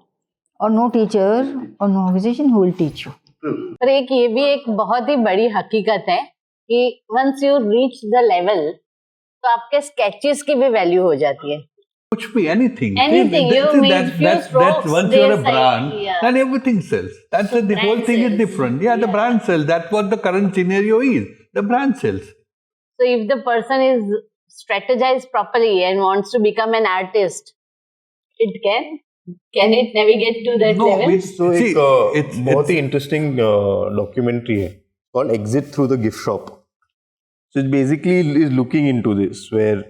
Speaker 3: or no teacher or no organization who will teach you.
Speaker 2: पर एक ये भी एक बहुत ही बड़ी हकीकत है कि once you reach the level, तो आपके sketches की भी value हो जाती है.
Speaker 5: Which be anything.
Speaker 2: Anything,
Speaker 5: See,
Speaker 2: you make few
Speaker 5: that's
Speaker 2: strokes,
Speaker 5: once
Speaker 2: they
Speaker 5: you're a
Speaker 2: say,
Speaker 5: brand,
Speaker 2: yeah.
Speaker 5: then everything sells. That's
Speaker 2: So
Speaker 5: the whole
Speaker 2: brand
Speaker 5: thing is
Speaker 2: sells.
Speaker 5: different. Yeah, the brand sells. That's what the current scenario is. The brand sells.
Speaker 2: So if the person is strategized properly and wants to become an artist, it can it navigate to that level?
Speaker 1: So
Speaker 5: See,
Speaker 1: it's बहुत ही interesting documentary है called Exit Through the Gift Shop. So it basically is looking into this, where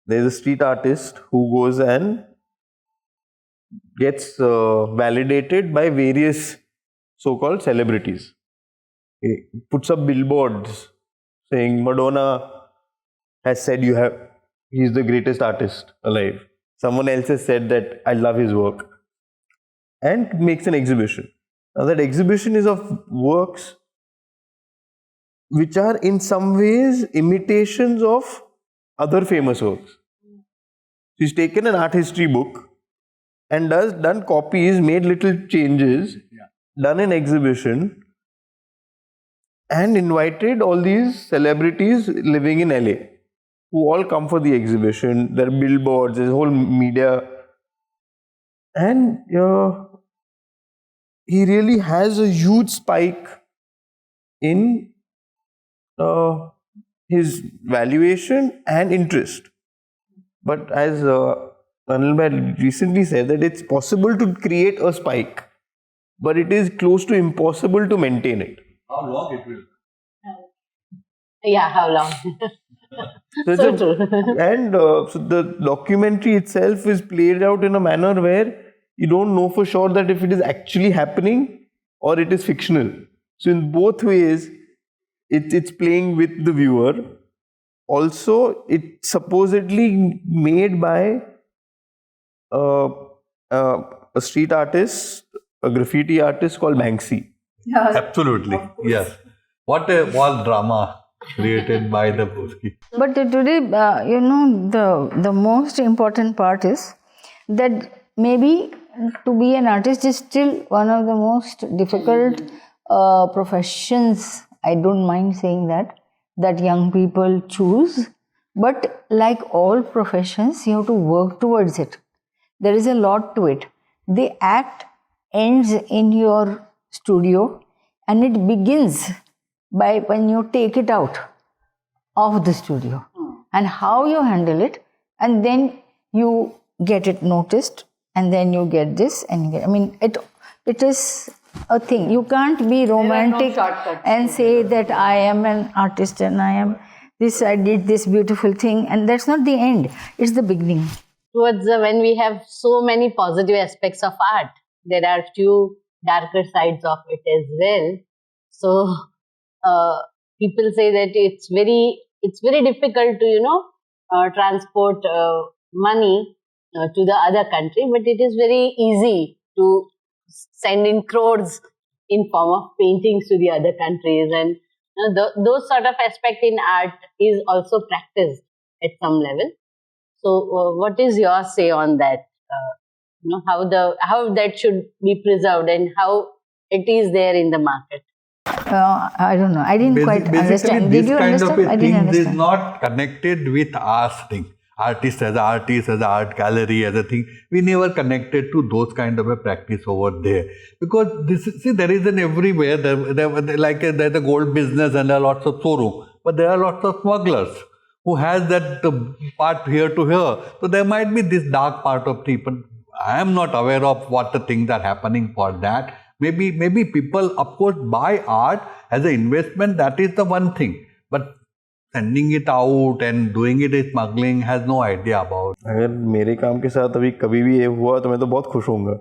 Speaker 1: there's a street artist who goes and gets validated by various so-called celebrities. He puts up billboards saying Madonna has said he's the greatest artist alive. Someone else has said that I love his work, and makes an exhibition. Now that exhibition is of works which are in some ways imitations of other famous works. He's taken an art history book and done copies, made little changes, done an exhibition, and invited all these celebrities living in LA who all come for the exhibition. There are billboards, there's whole media, and he really has a huge spike in his valuation and interest. But as Anil recently said, that it's possible to create a spike, but it is close to impossible to maintain it.
Speaker 5: How long it will?
Speaker 2: Yeah, how long?
Speaker 1: So
Speaker 2: So true.
Speaker 1: And so the documentary itself is played out in a manner where you don't know for sure that if it is actually happening or it is fictional. So in both ways, it's playing with the viewer. Also, it's supposedly made by a street artist, a graffiti artist called Banksy.
Speaker 5: Absolutely. Yes. What a wall drama created by the Boski.
Speaker 3: But today, the most important part is that maybe to be an artist is still one of the most difficult professions. I don't mind saying that young people choose. But like all professions, you have to work towards it. There is a lot to it. The act ends in your studio and it begins by when you take it out of the studio and how you handle it, and then you get it noticed, and then you get this, and it is a thing. You can't be romantic and say that I am an artist and I did this beautiful thing, and that's not the end, it's the beginning.
Speaker 2: Towards when we have so many positive aspects of art, there are few darker sides of it as well. So people say that it's very difficult to transport money to the other country, but it is very easy to send in crores in form of paintings to the other countries, and those sort of aspect in art is also practiced at some level. So what is your say on that? How that should be preserved and how it is there in the market?
Speaker 3: I don't know. I didn't quite understand. Did
Speaker 5: This
Speaker 3: you
Speaker 5: kind
Speaker 3: understand?
Speaker 5: of
Speaker 3: I
Speaker 5: a
Speaker 3: didn't
Speaker 5: thing is
Speaker 3: understand.
Speaker 5: not connected with our thing. Artist as an art gallery as a thing. We never connected to those kind of a practice over there. Because there is an everywhere. There's a gold business and there are lots of showroom. But there are lots of smugglers who has that part here to here. So there might be this dark part of people. I am not aware of what the things are happening for that. Maybe people, of course, buy art as an investment. That is the one thing. But sending it out and doing it is smuggling has no idea about.
Speaker 1: अगर मेरे काम के साथ अभी कभी भी ये हुआ तो मैं तो बहुत खुश होऊंगा.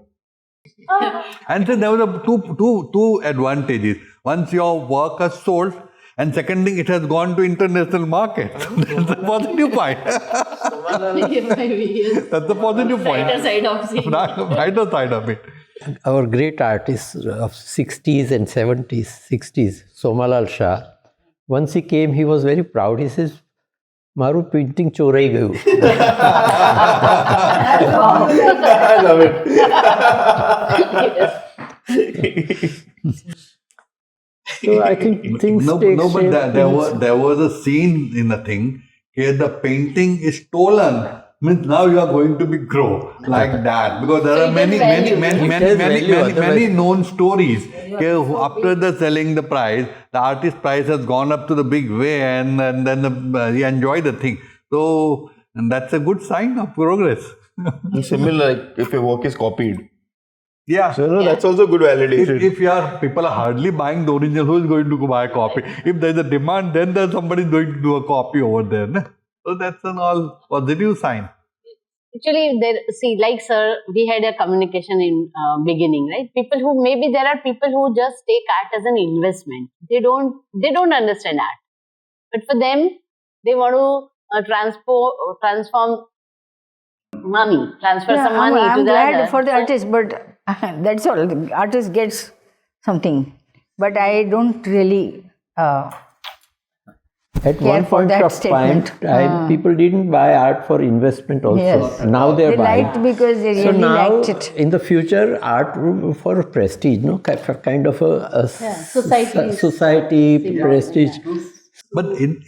Speaker 5: And then there was two advantages. Once your work is sold, and second thing, it has gone to international market. That's the positive point. That's the positive point.
Speaker 2: Brighter side of it.
Speaker 5: Brighter side of it.
Speaker 4: Our great artists of 60s and 70s, 60s, Somalal Shah, once he came, he was very proud. He says, "Maru painting chorai gayu."
Speaker 1: I love it.
Speaker 4: So I think things take
Speaker 5: but
Speaker 4: shape.
Speaker 5: there was a scene in the thing where the painting is stolen. Means now you are going to be grow like that, because there are many known stories. After the selling the price, the artist price has gone up to the big way, and then he enjoy the thing. So, and that's a good sign of progress.
Speaker 1: Similar, like if your work is copied.
Speaker 5: Yeah.
Speaker 1: So no, that's also good validation.
Speaker 5: If people are hardly buying the original, who is going to buy a copy? If there is a demand, then there's somebody going to do a copy over there. Ne? So that's an all positive sign.
Speaker 2: Actually, like sir, we had a communication in beginning, right? People who, maybe there are people who just take art as an investment. They don't understand art, but for them, they want to transform money, transfer some money
Speaker 3: I'm
Speaker 2: to the
Speaker 3: glad
Speaker 2: other.
Speaker 3: for the artist, but that's all. The artist gets something, but I don't really.
Speaker 4: At
Speaker 3: care
Speaker 4: one
Speaker 3: for
Speaker 4: point
Speaker 3: that
Speaker 4: of
Speaker 3: statement.
Speaker 4: time, people didn't buy art for investment also.
Speaker 3: Yes.
Speaker 4: Now they're
Speaker 3: They
Speaker 4: buying.
Speaker 3: liked because they
Speaker 4: So
Speaker 3: really
Speaker 4: now,
Speaker 3: liked it.
Speaker 4: in the future, art for prestige, no, kind of a society prestige.
Speaker 5: But in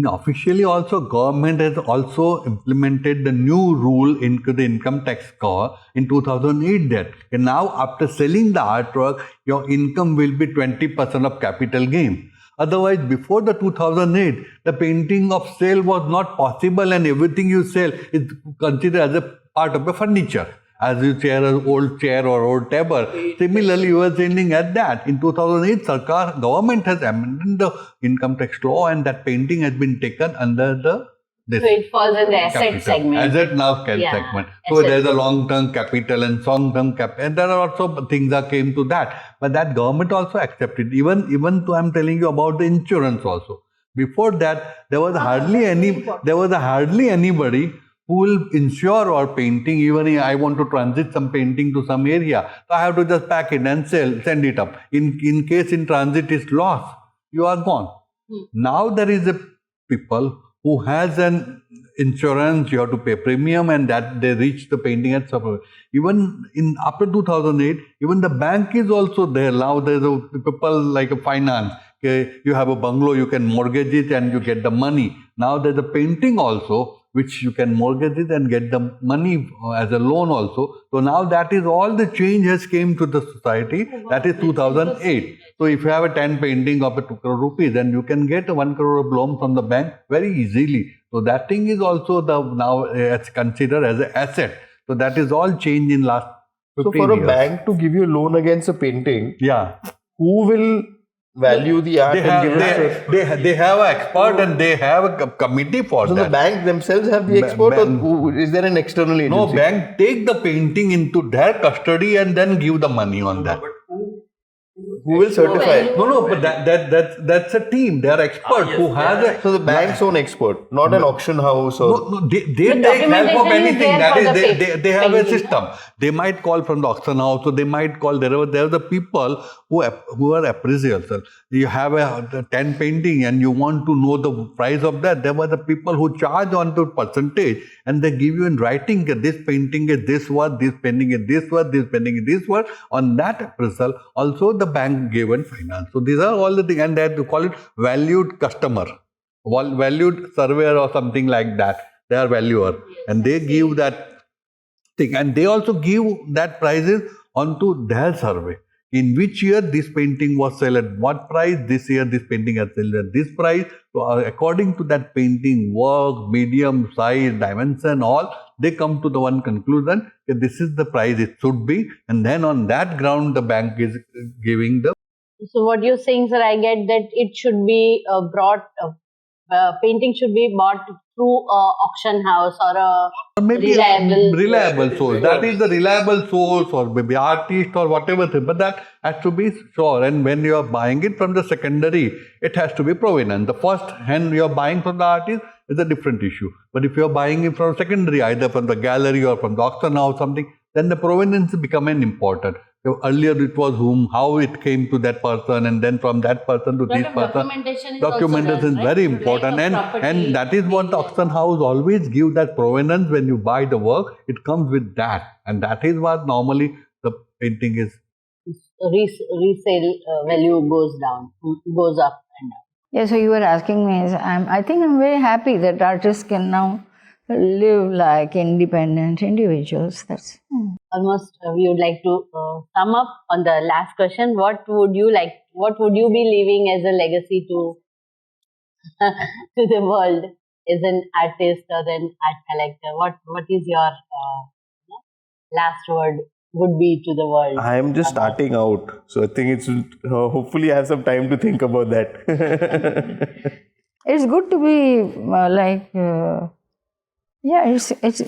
Speaker 5: officially also, government has also implemented the new rule into the income tax law in 2008 that now after selling the artwork, your income will be 20% of capital gain. Otherwise, before the 2008, the painting of sale was not possible, and everything you sell is considered as a part of the furniture. As you share an old chair or old table. Similarly, you are selling at that. In 2008, government has amended the income tax law, and that painting has been taken under the
Speaker 2: So it falls in the asset segment.
Speaker 5: Asset now segment. So
Speaker 2: asset.
Speaker 5: there's a long-term capital and short-term capital, and there are also things that came to that. But that government also accepted. Even though I'm telling you about the insurance also. Before that, there was hardly anybody who will insure our painting. Even if I want to transit some painting to some area, so I have to just pack it and send it up. In case in transit is lost, you are gone. Now there is a people who has an insurance, you have to pay premium, and that they reach the painting at some. Even in after 2008, even the bank is also there. Now there's a people like a finance. Okay, you have a bungalow, you can mortgage it and you get the money. Now there's a painting also, which you can mortgage it and get the money as a loan also. So now that is all the change has came to the society. That is 2008. So if you have a 10 painting of a 2 crore rupees, then you can get a 1 crore of loan from the bank very easily. So that thing is also now it's considered as an asset. So that is all changed in last 15 years.
Speaker 1: So for a bank to give you a loan against a painting,
Speaker 5: yeah,
Speaker 1: who will value the art
Speaker 5: they have an expert and they have a committee for
Speaker 1: so
Speaker 5: that.
Speaker 1: the bank themselves have the expert, or is there an external agency?
Speaker 5: No, bank take the painting into their custody and then give the money on that.
Speaker 1: Who will certify?
Speaker 5: No, but that's a team. They are expert who has a.
Speaker 1: So the bank's own expert, not an auction house or.
Speaker 5: No, they take help of
Speaker 2: documentation is
Speaker 5: anything.
Speaker 2: there
Speaker 5: That
Speaker 2: for
Speaker 5: is,
Speaker 2: the
Speaker 5: they have a
Speaker 2: painting.
Speaker 5: system. They might call from the auction house, so they might call. There are the people who are appraisals. You have a 10 painting and you want to know the price of that. There were the people who charge on the percentage and they give you in writing that this painting is this worth, this painting is this worth, this painting is this worth. On that appraisal, also the bank given finance. So these are all the things, and they have to call it valued customer, valued surveyor or something like that. They are valuer, and they give that thing, and they also give that prices onto their survey. In which year this painting was sold at what price? This year this painting has sold at this price. So according to that painting work, medium, size, dimension, all, they come to the one conclusion that this is the price it should be, and then on that ground the bank is giving the.
Speaker 2: So what you're saying, sir, I get that it should be brought painting should be bought through a auction house or a
Speaker 5: Or maybe
Speaker 2: reliable
Speaker 5: source. That is the reliable source, or maybe artist or whatever thing. But that has to be sure. And when you are buying it from the secondary, it has to be provenance. The first hand you are buying from the artist is a different issue. But if you are buying it from secondary, either from the gallery or from the auction house, something, then the provenance become an important. So earlier it was whom, how it came to that person, and then from that person to this person. Documentation is very important, and that is what the auction house always give, that provenance. When you buy the work, it comes with that, and that is what normally the painting is.
Speaker 2: Resale value goes up and down.
Speaker 3: Yeah, so you were asking me, I think I'm very happy that artists can now live like independent individuals. That's
Speaker 2: Almost we would like to sum up on the last question. What would you be leaving as a legacy to to the world as an artist or an art collector? What is your last word would be to the world?
Speaker 1: I am just starting out, so I think it's hopefully I have some time to think about that.
Speaker 3: it's good to be it's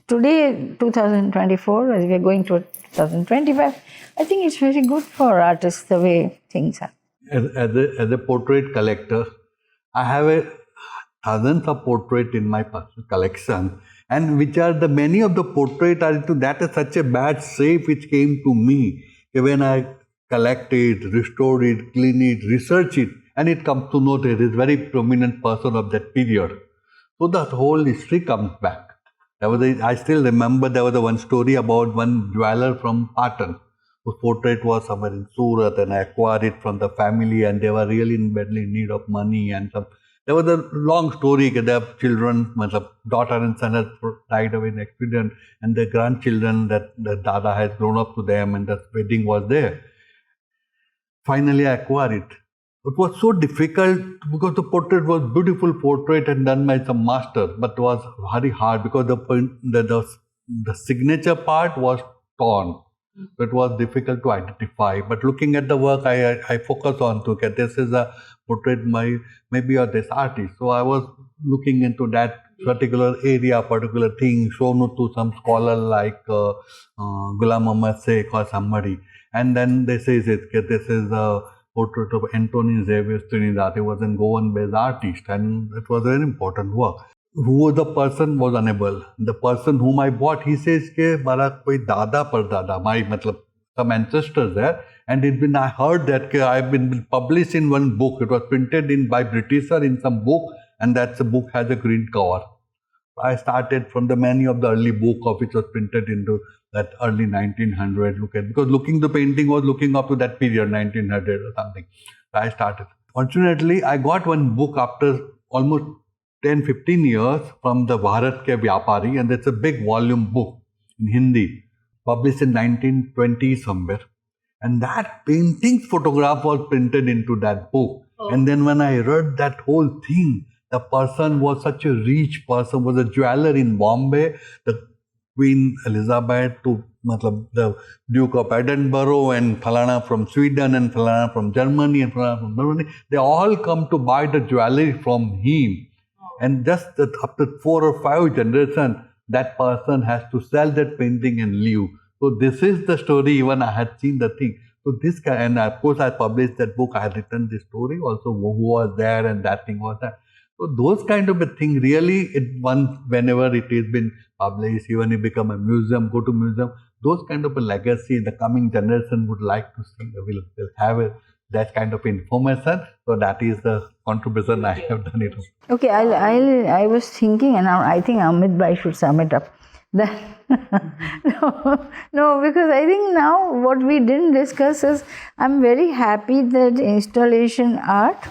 Speaker 3: today 2024 as we are going to 2025. I think it's very good for artists the way things are.
Speaker 5: As a portrait collector, I have thousands of portraits in my personal collection, and which are the many of the portraits are into that is such a bad shape which came to me when I collect it, restore it, clean it, research it, and it comes to know that it is very prominent person of that period. So the whole history comes back. I still remember there was one story about one jeweler from Patan, whose portrait was somewhere in Surat, and I acquired it from the family, and they were really in badly in need of money. And there was a long story. Their children, my daughter and son had died away in an accident, and their grandchildren that the Dada has grown up to them, and the wedding was there. Finally, I acquired it. It was so difficult because the portrait was beautiful portrait and done by some master, but it was very hard because the signature part was torn. So it was difficult to identify. But looking at the work, I focus on to get this is a portrait maybe of this artist. So I was looking into that particular area, particular thing, shown to some scholar like Ghulam Muhammad Sheikh or somebody, and then they say this is a portrait of Anthony Xavier Trinidad. He was a Goan-based artist, and it was a very important work. Who the person was unable. The person whom I bought, he says ke mara koi dada pardada, my some ancestors there, and I heard that I've been published in one book. It was printed by Britisher in some book, and that the book has a green cover. I started from the many of the early book of which was printed into that early 1900. Because looking the painting was looking up to that period, 1900 or something. I started. Fortunately, I got one book after almost 10-15 years from the Bharat Ke Vyapari, and it's a big volume book in Hindi, published in 1920 somewhere. And that painting's photograph was printed into that book. Oh. And then when I read that whole thing, the person was such a rich person, was a jeweler in Bombay, the Queen Elizabeth to the Duke of Edinburgh and Falana from Sweden and Falana from Germany and Falana from Germany. They all come to buy the jewelry from him. And just after 4 or 5 generations, that person has to sell that painting and leave. So this is the story, even I had seen the thing. So this guy, and of course I published that book, I had written this story also, who was there and that thing was there. So those kind of a thing really, whenever it has been published, even it become a museum, go to museum, those kind of a legacy the coming generation would like to see, will have that kind of information. So that is the contribution I have done it.
Speaker 3: Okay, I was thinking, and I think Amit Bhai should sum it up. That no, because I think now what we didn't discuss is, I'm very happy that installation art,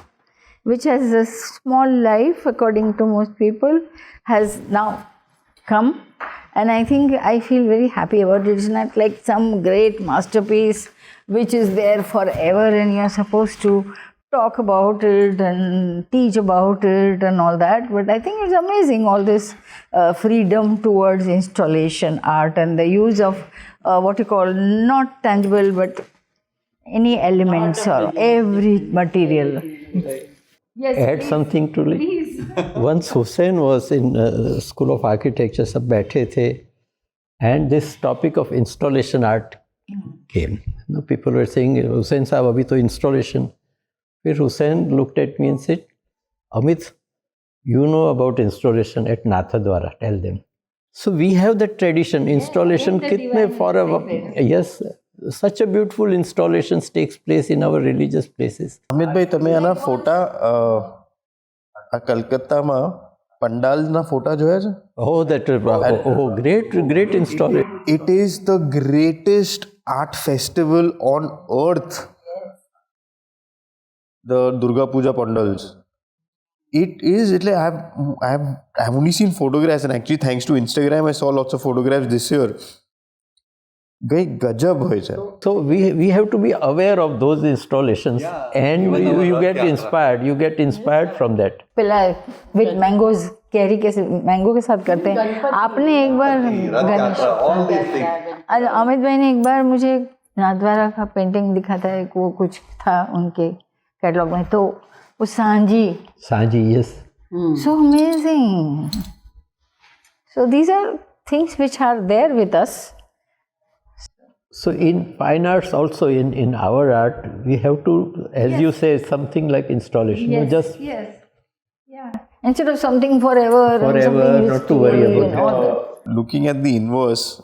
Speaker 3: which has a small life according to most people, has now come, and I think I feel very happy about it. It's not like some great masterpiece which is there forever and you're supposed to talk about it and teach about it and all that, but I think it's amazing, all this freedom towards installation art and the use of what you call not tangible but any elements or every material.
Speaker 4: Yes, add something to it. Once Hussain was in School of Architecture, सब बैठे थे, and this topic of installation art came. You know, people were saying, Hussain साहब अभी तो installation. फिर Hussain looked at me and said, Amit, you know about installation at Nathadwara, tell them. So we have that tradition, installation kitne for a, yes, such a beautiful installations takes place in our religious places.
Speaker 1: Amit ભાઈ તમે આના ફોટા આ કલકત્તામાં પંડાલના ફોટા જોયા છે?
Speaker 4: Oh, that great installation.
Speaker 1: It is the greatest art festival on earth. The Durga Puja pandals. It is, I've only seen photographs, and actually thanks to Instagram I saw lots of photographs this year. Gajab hoye chhe.
Speaker 4: So we have to be aware of those installations, and you get inspired. You get inspired from that.
Speaker 3: पिला with mangoes, carry के mango के साथ करते हैं. आपने एक बार गणेश, अमित भाई ने एक बार मुझे नाथद्वारा का पेंटिंग दिखा था, वो कुछ था उनके कैटलॉग में, तो वो Sanji,
Speaker 4: yes.
Speaker 3: So amazing. So these are things which are there with us.
Speaker 4: So in fine arts also, in our art, we have to, as you say, something like installation.
Speaker 3: Yes,
Speaker 4: Just
Speaker 3: yes, yeah. Instead of something forever, and
Speaker 4: Forever,
Speaker 3: something
Speaker 4: not to worry
Speaker 3: useful
Speaker 4: about
Speaker 3: and all that.
Speaker 1: Looking at the inverse,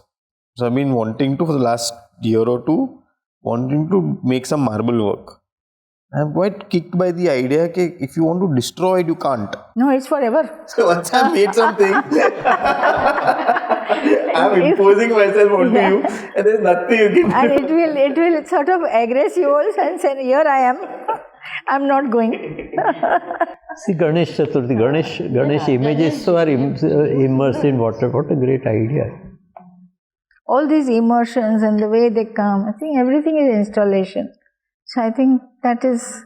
Speaker 1: so I've been wanting to, for the last year or two, wanting to make some marble work. I'm quite kicked by the idea that if you want to destroy it, you can't.
Speaker 3: No, it's forever.
Speaker 1: So once I've made something, I'm imposing myself onto you, and there's nothing you can do.
Speaker 3: And it will sort of aggress you also and say, here I am, I'm not going.
Speaker 4: see Ganesh Chaturthi, Ganesh images so are immersed in water. What a great idea!
Speaker 3: All these emotions and the way they come, I think everything is installation. So I think that is...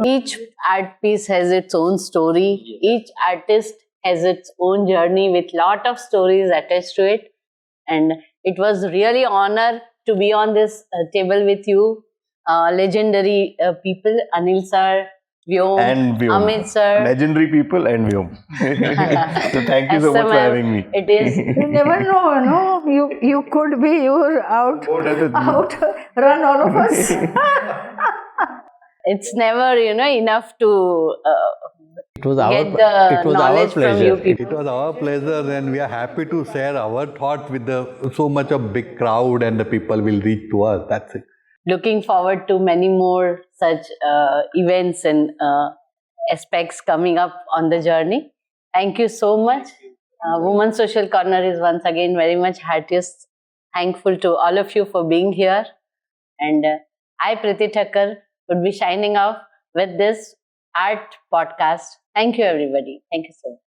Speaker 2: Each art piece has its own story. Each artist has its own journey with lot of stories attached to it. And it was really honor to be on this table with you. Legendary people, Anil Sir, Vyom,
Speaker 1: And Vyom.
Speaker 2: Amit Sir.
Speaker 1: Legendary people and Vyom. So thank you so
Speaker 2: Esther
Speaker 1: much for
Speaker 2: Ma'am.
Speaker 1: having me.
Speaker 2: It is.
Speaker 3: You never know, no? You could be, you're out, run all of us.
Speaker 2: It's never, enough to
Speaker 4: It was
Speaker 2: get the knowledge from you people.
Speaker 5: It was our pleasure, and we are happy to share our thought with so much of big crowd, and the people will reach to us. That's it.
Speaker 2: Looking forward to many more such events and aspects coming up on the journey. Thank you so much. Women's Social Corner is once again very much heartiest thankful to all of you for being here. And I, Preeti Thakkar, would be signing off with this art podcast. Thank you, everybody. Thank you so much.